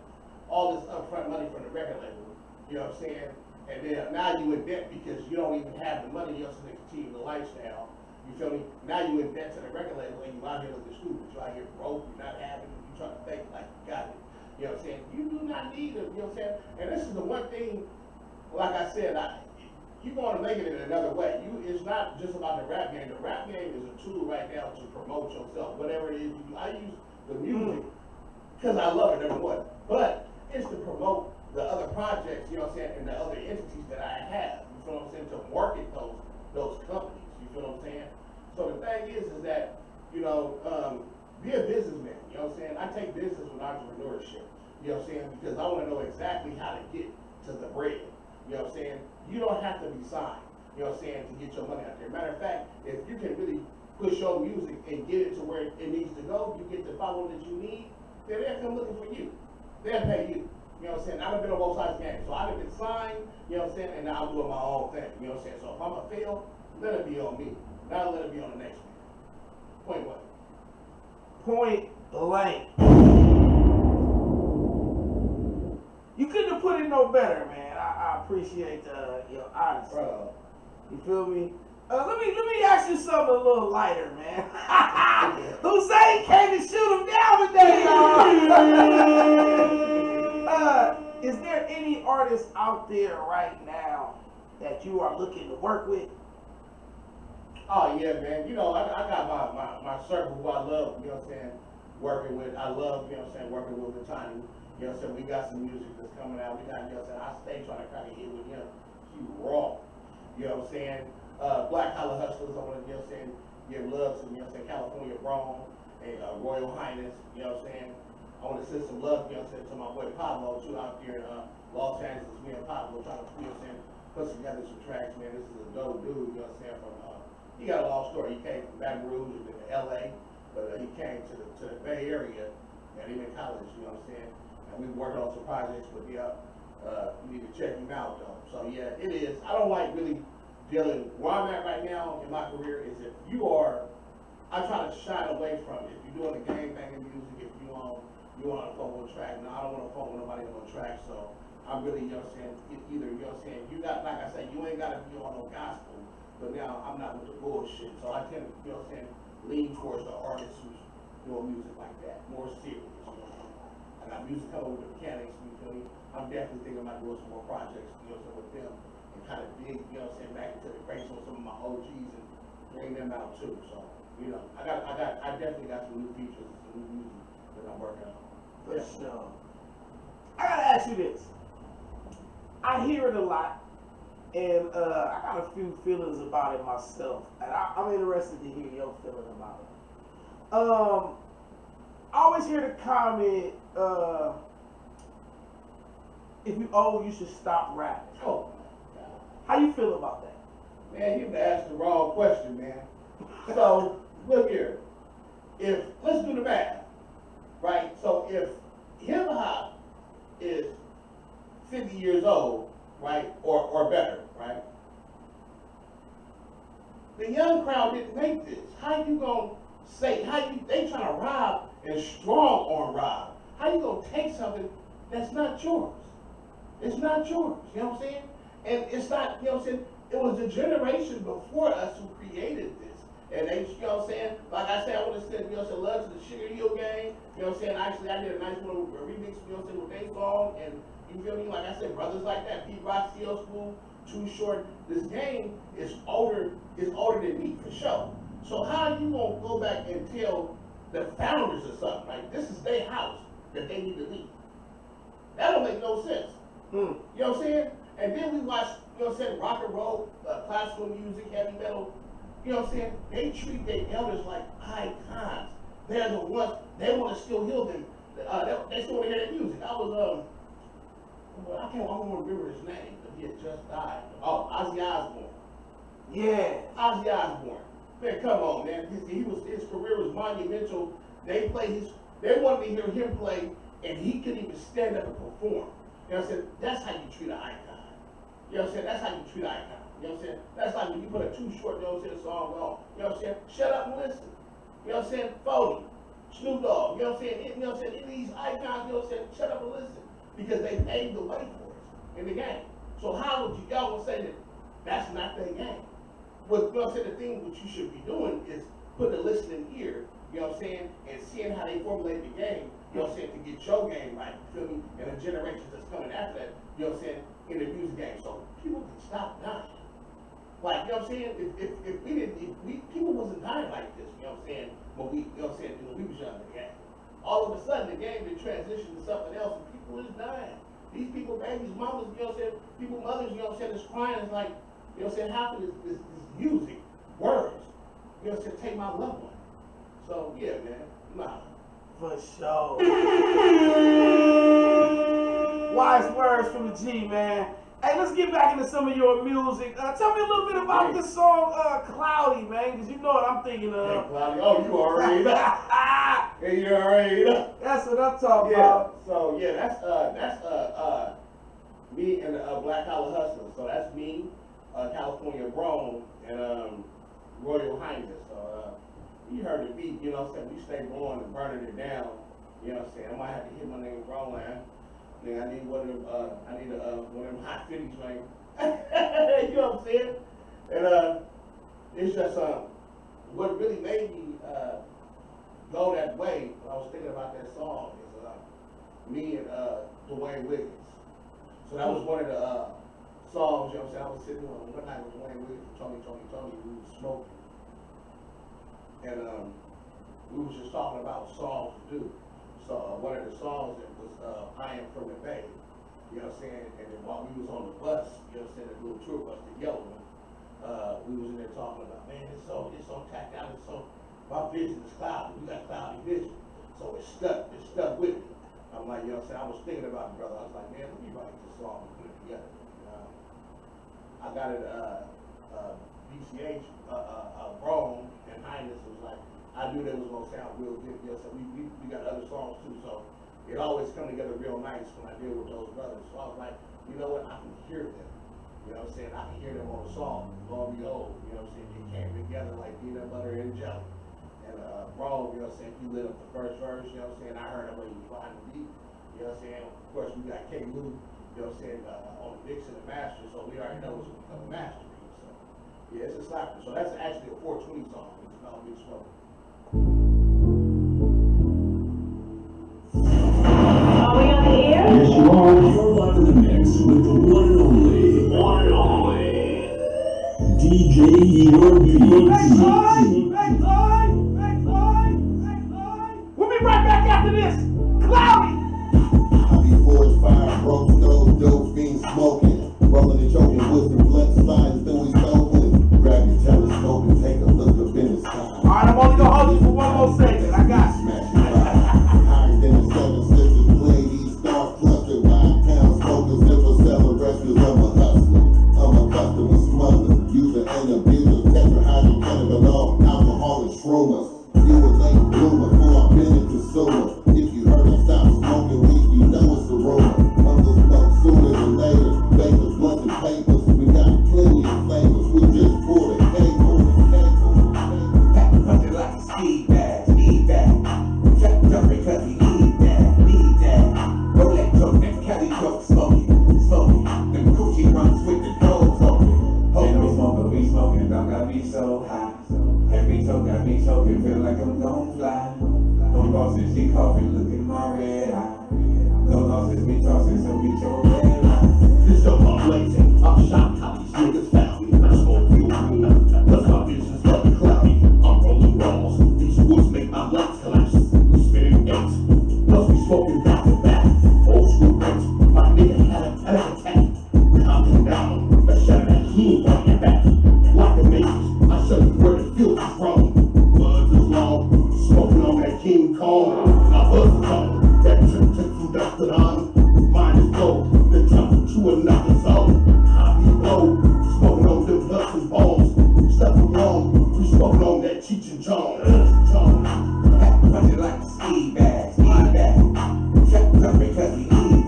[SPEAKER 3] all this upfront money from the record label, you know what I'm saying? And then now you in debt because you don't even have the money else to continue the lifestyle. You feel me? Now you in debt to the record label and you out here looking stupid. You out here broke, you're not having it, you trying to think like you got it. You know what I'm saying? You do not need it, you know what I'm saying? And this is the one thing, like I said, you're going to make it in another way. It's not just about the rap game. The rap game is a tool right now to promote yourself, whatever it is you do. I use the music because I love it, number one. But it's to promote the other projects, you know what I'm saying, and the other entities that I have. You feel what I'm saying? To market those companies. You feel what I'm saying? So the thing is that, you know, be a businessman. You know what I'm saying? I take business with entrepreneurship. You know what I'm saying? Because I want to know exactly how to get to the bread. You know what I'm saying? You don't have to be signed, you know what I'm saying, to get your money out there. Matter of fact, if you can really push your music and get it to where it needs to go, you get the following that you need, then they'll come looking for you. They'll pay you. You know what I'm saying? I've been on both sides of the game. So I've been signed, you know what I'm saying, and now I'm doing my own thing. You know what I'm saying? So if I'm going to fail, let it be on me. Not let it be on the next man. Point what?
[SPEAKER 1] Point blank. You couldn't have put it no better, man. I appreciate your honesty.
[SPEAKER 3] Bro.
[SPEAKER 1] You feel me? Let me ask you something a little lighter, man. Hussein came to shoot him down today, y'all. Is there any artists out there right now that you are looking to work with?
[SPEAKER 3] Oh yeah, man. You know, I got my circle who I love, you know what I'm saying, working with. I love, you know what I'm saying, working with the Tiny. You know what I'm saying? We got some music that's coming out. We got, you know what I'm saying, I stay trying to kind of hit with him. He raw. You know what I'm saying? Black Collar Hustlers, I want to, you know what I'm saying, give love to, you know what I'm saying, California Braun and Royal Highness, you know what I'm saying? I want to send some love, you know what I'm saying, to my boy Pablo, too, out here in Los Angeles. Me and Pablo trying to, you know what I'm saying, put together some tracks, man. This is a dope dude, you know what I'm saying, from, he got a long story. He came from Baton Rouge and then to LA, but he came to the Bay Area and he in college, you know what I'm saying? And we working on some projects, but yeah, you need to check him out though. So yeah, it is. I don't like really dealing, where I'm at right now in my career is if you are, I try to shy away from it. If you're doing the gang banging music, if you on a phone with a track, no, I don't want to phone with nobody on a track, so I'm really, you know what I'm saying, either, you know what I'm saying, you got, like I said, you ain't got to be on no gospel, but now I'm not with the bullshit, so I tend to, you know what I'm saying, lean towards the artists who's doing music like that, more serious, you know what I'm saying. I got music coming with the mechanics, you feel me? I'm definitely thinking about doing some more projects, you know what I'm saying, with them, and kind of dig, you know what I'm saying, back into the crates on some of my OGs and bring them out too, so, you know, I definitely got some new features and some new music that I'm working on.
[SPEAKER 1] For sure. I gotta ask you this. I hear it a lot, and I got a few feelings about it myself, and I'm interested to hear your feeling about it. I always hear the comment, if you old, you should stop rapping.
[SPEAKER 3] Oh,
[SPEAKER 1] How you feel about that?
[SPEAKER 3] man, you've asked the wrong question, man. So, look here. Let's do the math, right? So if hip hop is 50 years old, right, or better, right? The young crowd didn't make this. How you gonna say, they trying to rob and strong on rob. How you gonna take something that's not yours? It's not yours, you know what I'm saying? And it's not, you know what I'm saying? It was the generation before us who created this. And they, you know what I'm saying? Like I said, I want to send, you know what I'm saying, love to the Sugar Hill Gang. You know what I'm saying? Actually, I did a nice one, a remix, you know what I'm saying, with their song. And you feel me? Like I said, brothers like that, Pete Rock, CL School, Too Short. This game is older than me, for sure. So how you gonna go back and tell the founders or something, like, this is their house that they need to leave? That don't make no sense. You know what I'm saying? And then we watch, you know what I'm saying, rock and roll, classical music, heavy metal. You know what I'm saying? They treat their elders like icons. They're the ones, they want to still hear them. They still want to hear their music. I was, I don't remember his name, but he had just died. Oh, Ozzy Osbourne.
[SPEAKER 1] Yeah.
[SPEAKER 3] Ozzy Osbourne. Man, come on, man. His career was monumental. They wanted to hear him play, and he couldn't even stand up and perform. You know what I'm saying? That's how you treat an icon. You know what I'm saying? That's how you treat an icon. You know what I'm saying? That's like when you put a Too Short, you know what I'm saying, song on. You know what I'm saying? Shut up and listen. You know what I'm saying? Foley, Snoop Dogg, you know what I'm saying? You know what I'm saying? Any of these icons, you know what I'm saying? Shut up and listen. Because they paved the way for us in the game. So how would you what you know what I'm saying, the thing what you should be doing is putting a listening ear, you know what I'm saying, and seeing how they formulate the game, you know what I'm saying, to get your game right, you feel me? And the generations that's coming after that, you know what I'm saying, in the music game. So people can stop dying. Like, you know what I'm saying? If people wasn't dying like this, you know what I'm saying, when we, you know what I'm saying, when we was young, yeah. All of a sudden the game did transition to something else and people is dying. These people, babies, mamas, you know what I'm saying, people, mothers, you know what I'm saying, is crying, it's like, you know what I'm saying, how can this music, words, you know what I'm saying, take my loved one. So yeah, man, nah.
[SPEAKER 1] For sure. Wise words from the G, man. Hey, let's get back into some of your music. Tell me a little bit about this song, Cloudy, man, because you know what I'm thinking of.
[SPEAKER 3] Hey, Cloudy. Oh, you already know. Hey, you already know.
[SPEAKER 1] That's what I'm talking about.
[SPEAKER 3] So yeah, that's me and the Black Collar Hustlers. So that's me, California Grown, and Royal Highness. So you heard the beat, you know what I'm saying? We stay going and burning it down. You know what I'm saying? I might have to hit my name Grown line. I need one of them. One of them hot 50s, man. You know what I'm saying? And it's just what really made me go that way when I was thinking about that song is me and Dwayne Wiggins. So that was one of the songs. You know what I'm saying? I was sitting on one night with Dwayne Wiggins, Tony. We was smoking, and we was just talking about songs to do. So one of the songs that was I Am From the Bay, you know what I'm saying? And then while we was on the bus, you know what I'm saying, the little tour bus, the yellow one, we was in there talking about, man, it's so tacked out, my vision is cloudy, we got cloudy vision. So it stuck with me. I'm like, you know what I'm saying, I was thinking about it, brother. I was like, man, let me write this song and put it together. I got it, BCH, Rome, and Highness was like, I knew that was gonna sound real good. You know, so we got other songs too, so it always come together real nice when I deal with those brothers. So I was like, you know what, I can hear them. You know what I'm saying? I can hear them on the song. Lo and behold, you know what I'm saying? They came together like peanut butter and jelly. And Rome, you know what I'm saying, he lit up the first verse, you know what I'm saying? I heard him when he was behind the beat. You know what I'm saying? Of course we got K. Lou, you know what I'm saying, on the mix and the master, so we already know it's gonna become a masterpiece. So yeah, it's a slapper. So that's actually a 420 song. It's about Big Smoke.
[SPEAKER 4] Are we on the air?
[SPEAKER 5] Yes, you are. You're live in the mix with the one and only DJ Igor Beatz.
[SPEAKER 1] We'll be right back after this. Cloudy.
[SPEAKER 7] I be forged fire, broke stove, dope fiend smoking, rolling and choking with the blood sliding through his open. Grab your telescope and take a look up in the sky.
[SPEAKER 1] All right, I'm only gonna hold you for one more second. I got you.
[SPEAKER 7] Higher than the seven sisters, play these stars clustered, 5 pound smokers, never selling rescues. I'm a hustler, I'm a customer smuggler, user and abuser, tetrahydrocannabinol, alcoholic shroomer. You a late bloomer before I've been a consumer. If you heard I stop smoking weed, you know it's a rumor. I'm the smoke sooner than later, bakers, blunts and papers. We got plenty of flavors, we just pull the cable.
[SPEAKER 8] Punch it like a speed bag. Jump because we need that. Roll that joke, that Cali joke, smoking. Them coochie runs with the doors open. And we smoking, don't got me so high. Every toe got me choking, feel like I'm gon' fly. No bosses, she coughing, look at my red eye. No losses, we tossing, so we your red eye.
[SPEAKER 3] This stuff I'm blazing, I'm shocked how these niggas found me. I smoke real good, cause my vision's fucking cloudy. I'm rolling balls, these woods make my lights collapse. We spinning eight, plus we smoking back to back. Old school rates, my nigga had a panic attack. Calming down, let's shut that heat on your back. Like the matrix, I show you where the field is from. Buzz is long, smoking on that King Kong. My buzz is on, that trip from dusk to dawn. Mine is gold, the jump to another zone. How we blow, smoking on them nuts and bones. Stuff along, we smoking on that Cheech and Chong.
[SPEAKER 8] Punch it like a speed bag. Jump because we need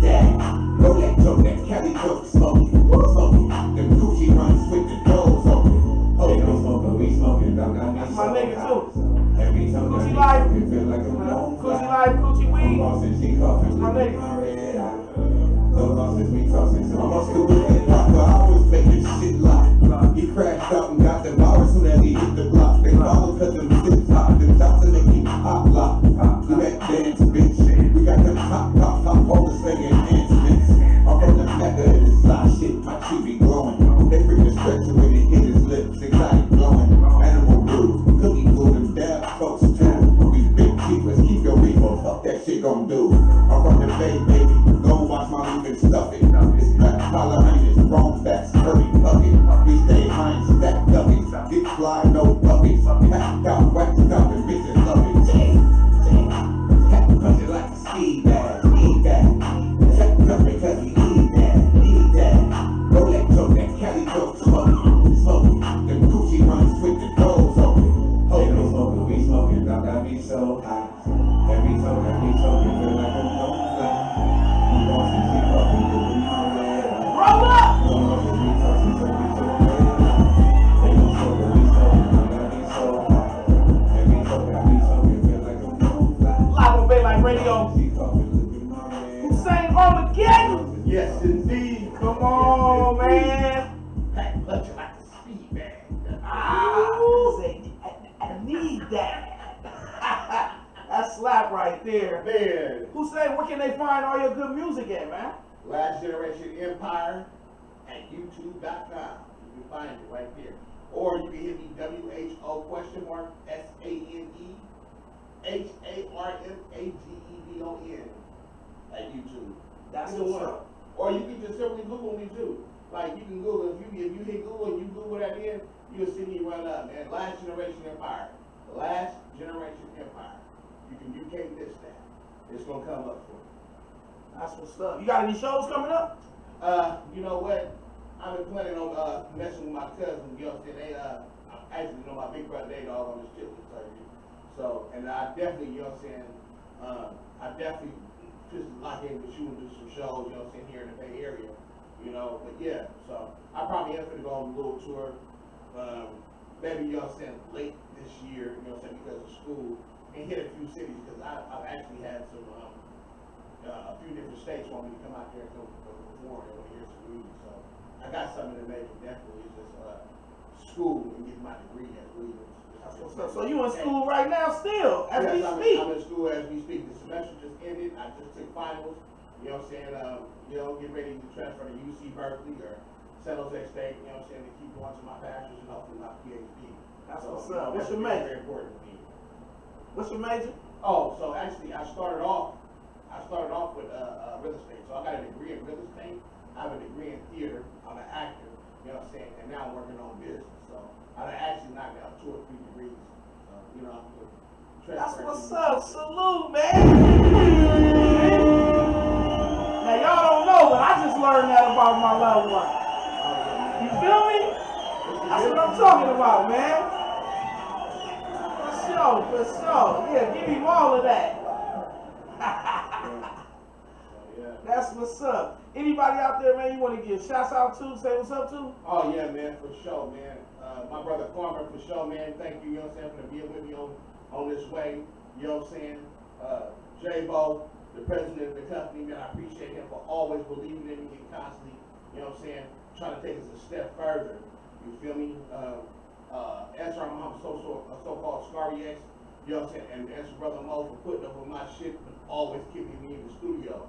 [SPEAKER 8] that. Roll that joke, that Cali joke, smoking. Them Dollar honey is wrong backs, hurry bucket. We stay high and stack duckets. Get fly, no buckets. Packed out, waxed out, and bitches love it. Hat punch it like a ski bag, ski bag. Check up because we need that. Rolex on that Cali joke, smoking. Them Gucci runs with the doors open. They don't smoking, we smoking, dog got me so high. Every token, feel like a no-fly. I'm bossing, she fucking doing my way.
[SPEAKER 1] Roll up!
[SPEAKER 8] They don't smoking, we smoking, dog got me so high. Every token, feel like a no-fly.
[SPEAKER 1] Live on Bay Life Radio.
[SPEAKER 8] She fucking looking my way.
[SPEAKER 1] Sane Armagedon.
[SPEAKER 3] Yes, indeed.
[SPEAKER 1] Come on, man.
[SPEAKER 3] Pack punch it like a speed bag.
[SPEAKER 1] I need that. That slap right there.
[SPEAKER 3] Man,
[SPEAKER 1] Hussein, where can they find all your good music at, man?
[SPEAKER 3] Last Generation Empire at YouTube.com. You can find it right there. Or you can hit me WHO SANE HARMAGEDON at YouTube.
[SPEAKER 1] That's
[SPEAKER 3] Either
[SPEAKER 1] what's
[SPEAKER 3] one.
[SPEAKER 1] up.
[SPEAKER 3] Or you can just simply Google me too. Like you can Google, if you hit Google and you Google that in, you'll see me run up, man. Last Generation Empire. Last Generation Empire. You can't miss that. It's gonna come up for you.
[SPEAKER 1] That's what's up. You got any shows coming up?
[SPEAKER 3] You know what? I've been planning on messing with my cousin. You know what I'm saying? They actually know my big brother. They dog on this chip surgery. So, and I definitely, you know what I'm saying? I definitely just lock in with you and do some shows. You know what I'm saying? Here in the Bay Area. You know, but yeah. So I probably am gonna go on a little tour. Maybe you know what I'm saying late this year. You know what I'm saying because of school. And hit a few cities because I've actually had some a few different states want me to come out there and go perform and want to hear some music. So I got something to make definitely is just school and get my degree as well.
[SPEAKER 1] So you in school right now still, as we speak?
[SPEAKER 3] I'm in school as we speak. The semester just ended. I just took finals. You know what I'm saying? Get ready to transfer to UC Berkeley or San Jose State. You know what I'm saying? To keep going to my bachelor's and hopefully my PhD.
[SPEAKER 1] That's what's up. What's your major?
[SPEAKER 3] Very important to me.
[SPEAKER 1] What's your major?
[SPEAKER 3] Oh, so actually I started off with real estate. So I got a degree in real estate. I have a degree in theater. I'm an actor. You know what I'm saying? And now I'm working on business. So I actually knocked out 2 or 3 degrees. So, you know, I'm
[SPEAKER 1] That's what's up. Salute, man. Now y'all don't know, but I just learned that about my loved one. You feel me? That's what I'm talking about, man. For sure. Yeah, give him all of that. That's what's up. Anybody out there, man, you want to give shouts out to? Say what's up to?
[SPEAKER 3] Oh, yeah, man, for sure, man. My brother Farmer, for sure, man. Thank you, you know what I'm saying, for being with me on this way. You know what I'm saying? J-Bo, the president of the company, man, I appreciate him for always believing in me and constantly, you know what I'm saying, trying to take us a step further. You feel me? Answer my so-called Scary X, you know what I'm saying, and answer Brother Mo for putting up with my shit, but always keeping me in the studio.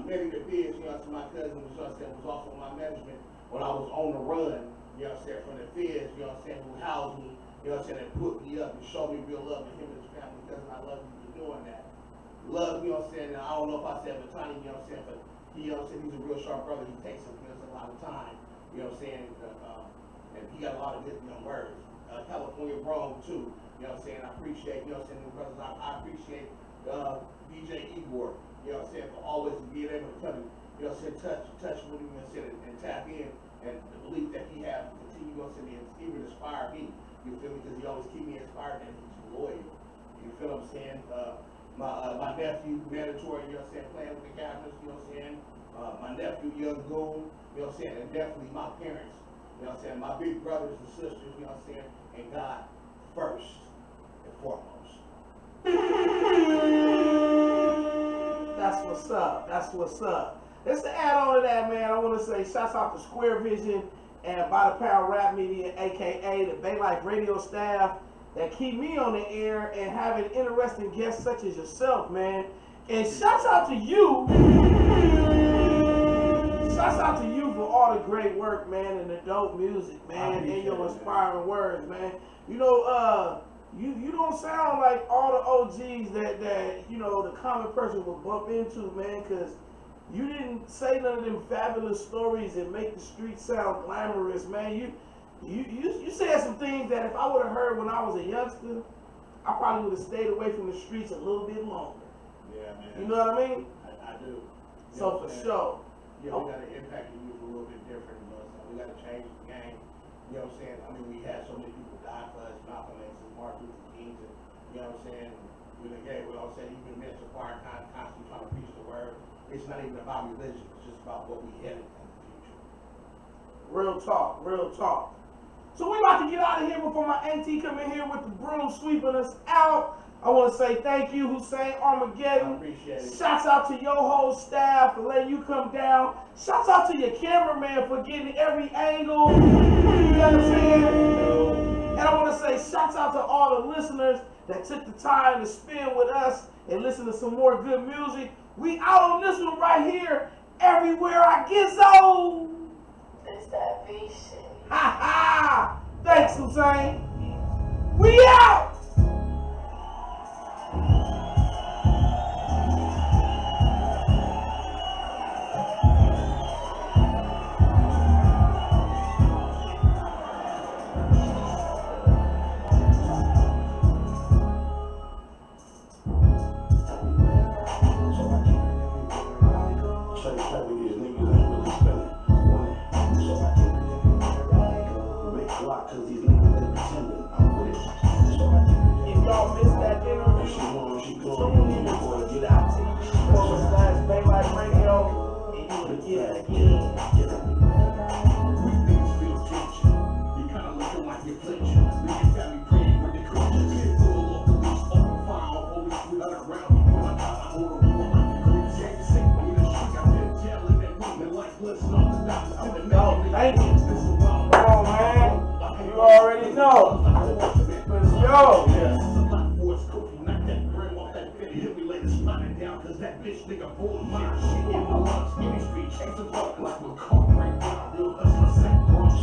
[SPEAKER 3] Many the Beatz, you know what I'm saying, my cousin was, you know what I'm saying, was also my management when I was on the run, you know what I'm saying, from the feds, you know what I'm saying, who housed me, you know what I'm saying, and put me up and showed me real love to him and his family, because I love you for doing that. Love, you know what I'm saying, and I don't know if I said Batani, you know what I'm saying, but he, you know what I'm saying, he's a real sharp brother, he takes him, you know, a lot of time, you know what I'm saying, and he got a lot of good, you know, words. California Rome too, you know what I'm saying, I appreciate, you know what I'm saying, the brothers, I appreciate DJ Igor, you know what I'm saying, for always being able to come and, you know what I'm saying, touch with him, you know what I'm saying, and tap in, and the belief that he has to continue, you know what I'm saying, to even inspire me, you feel me, because he always keep me inspired and he's loyal, you feel what I'm saying, my nephew, mandatory, you know what I'm saying, playing with the Capitals, you know what I'm saying, my nephew, Young Goon, you know what I'm saying, and definitely my parents, you know what I'm saying, my big brothers and sisters, you know what I'm saying, and God first and foremost.
[SPEAKER 1] That's what's up. That's what's up. Just to add on to that, man, I want to say shouts out to Square Vision and By the Power Rap Media, aka the Bay Life Radio staff that keep me on the air and having interesting guests such as yourself, man. And shouts out to you. Shouts out to you for all the great work, man, and the dope music, man, and your inspiring words, man. You know, you don't sound like all the OGs that you know the common person will bump into, man, because You didn't say none of them fabulous stories and make the street sound glamorous, man. You said some things that if I would have heard when I was a youngster, I probably would have stayed away from the streets a little bit longer.
[SPEAKER 3] Yeah, man.
[SPEAKER 1] You know what I mean?
[SPEAKER 3] I do. You
[SPEAKER 1] So
[SPEAKER 3] know
[SPEAKER 1] for
[SPEAKER 3] what I'm saying?
[SPEAKER 1] sure.
[SPEAKER 3] Yeah, we got to impact the youth a little bit different. You know what I'm saying? We got to change the game. You know what I'm saying? I mean, we had so many people die for us, Malcolm X and Martin Luther King, and, you know what I'm saying? We all said even Mr. Park constantly trying to preach the word. It's not even about religion. It's just about what we headed in the future.
[SPEAKER 1] Real talk, real talk. So we about to get out of here before my auntie come in here with the broom sweeping us out. I want to say thank you, Hussein Armageddon.
[SPEAKER 3] I appreciate it.
[SPEAKER 1] Shouts out to your whole staff for letting you come down. Shouts out to your cameraman for getting every angle. You know what I'm saying? And I want to say shouts out to all the listeners that took the time to spend with us and listen to some more good music. We out on this one right here. Everywhere I get so.
[SPEAKER 4] It's that V shit.
[SPEAKER 1] Ha ha! Thanks, Hussein. We out! If y'all missed that interview, tune in to TV/Daylight Radio and you will get it again.
[SPEAKER 5] We niggas feel tension. You kinda looking like you're flinching. Niggas got me praying with the Christians. Can't pull off the leash, open fire, always shoot out around me. When I try to hold a war like the Greeks. Can't sink me in the street. I've been telling that women like listen off the dots.
[SPEAKER 1] No, thank you. Come on, man. You already know. Let's go.
[SPEAKER 5] That bitch nigga bull my shit in my lungs. In the street, chasing fuck like we're caught right now. Real hustler, sack brush.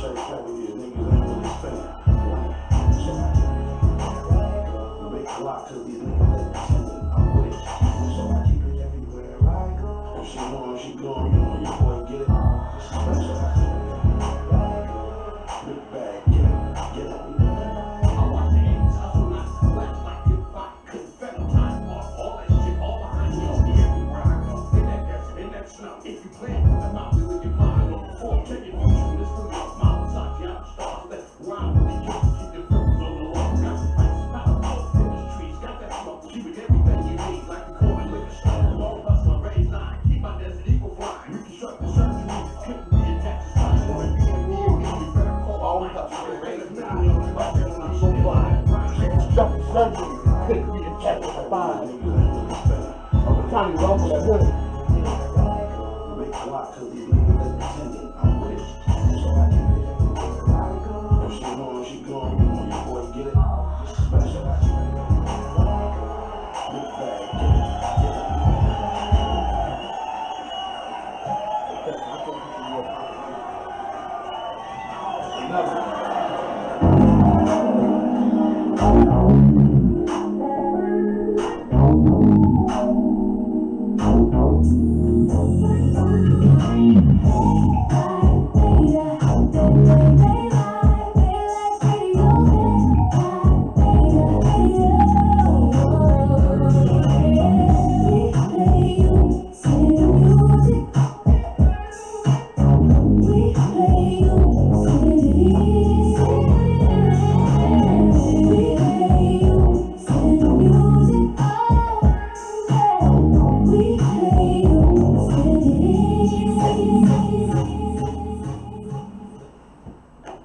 [SPEAKER 5] Church over here, niggas ain't really spending. Big clock, cause these niggas they pretending I'm with it. So I keep it everywhere I go. If she know she going, you know your boy get it. Special. Big bag, get it. I watch the A's hustle, not flash like hip hop. Confetti time off, all that shit, all behind me. Everywhere I go, in that desert, in that snow. If you play with them out, we live your mind on the floor. Take it from you, this from your mouth, side, out stars. That rhyme with the youth, keep your focus on the law. Got the spice, not a mouth in the streets. Got that smoke, keep it everything you need. Like the corner liquor store, low hustler, raise nine. Keep my desert eagle flying. Reconstruct the surgery, couldn't be attached to time. When we in the you better call all hustlers. Raise nine, I'm so fly. Reconstruct the surgery, couldn't be attached to spine. Tommy Rumble, that hood. Big clock, cause these niggas they pretending I'm with it. So I keep it everywhere I go. If she going, you know your boy get it. Special. Big bag, get it.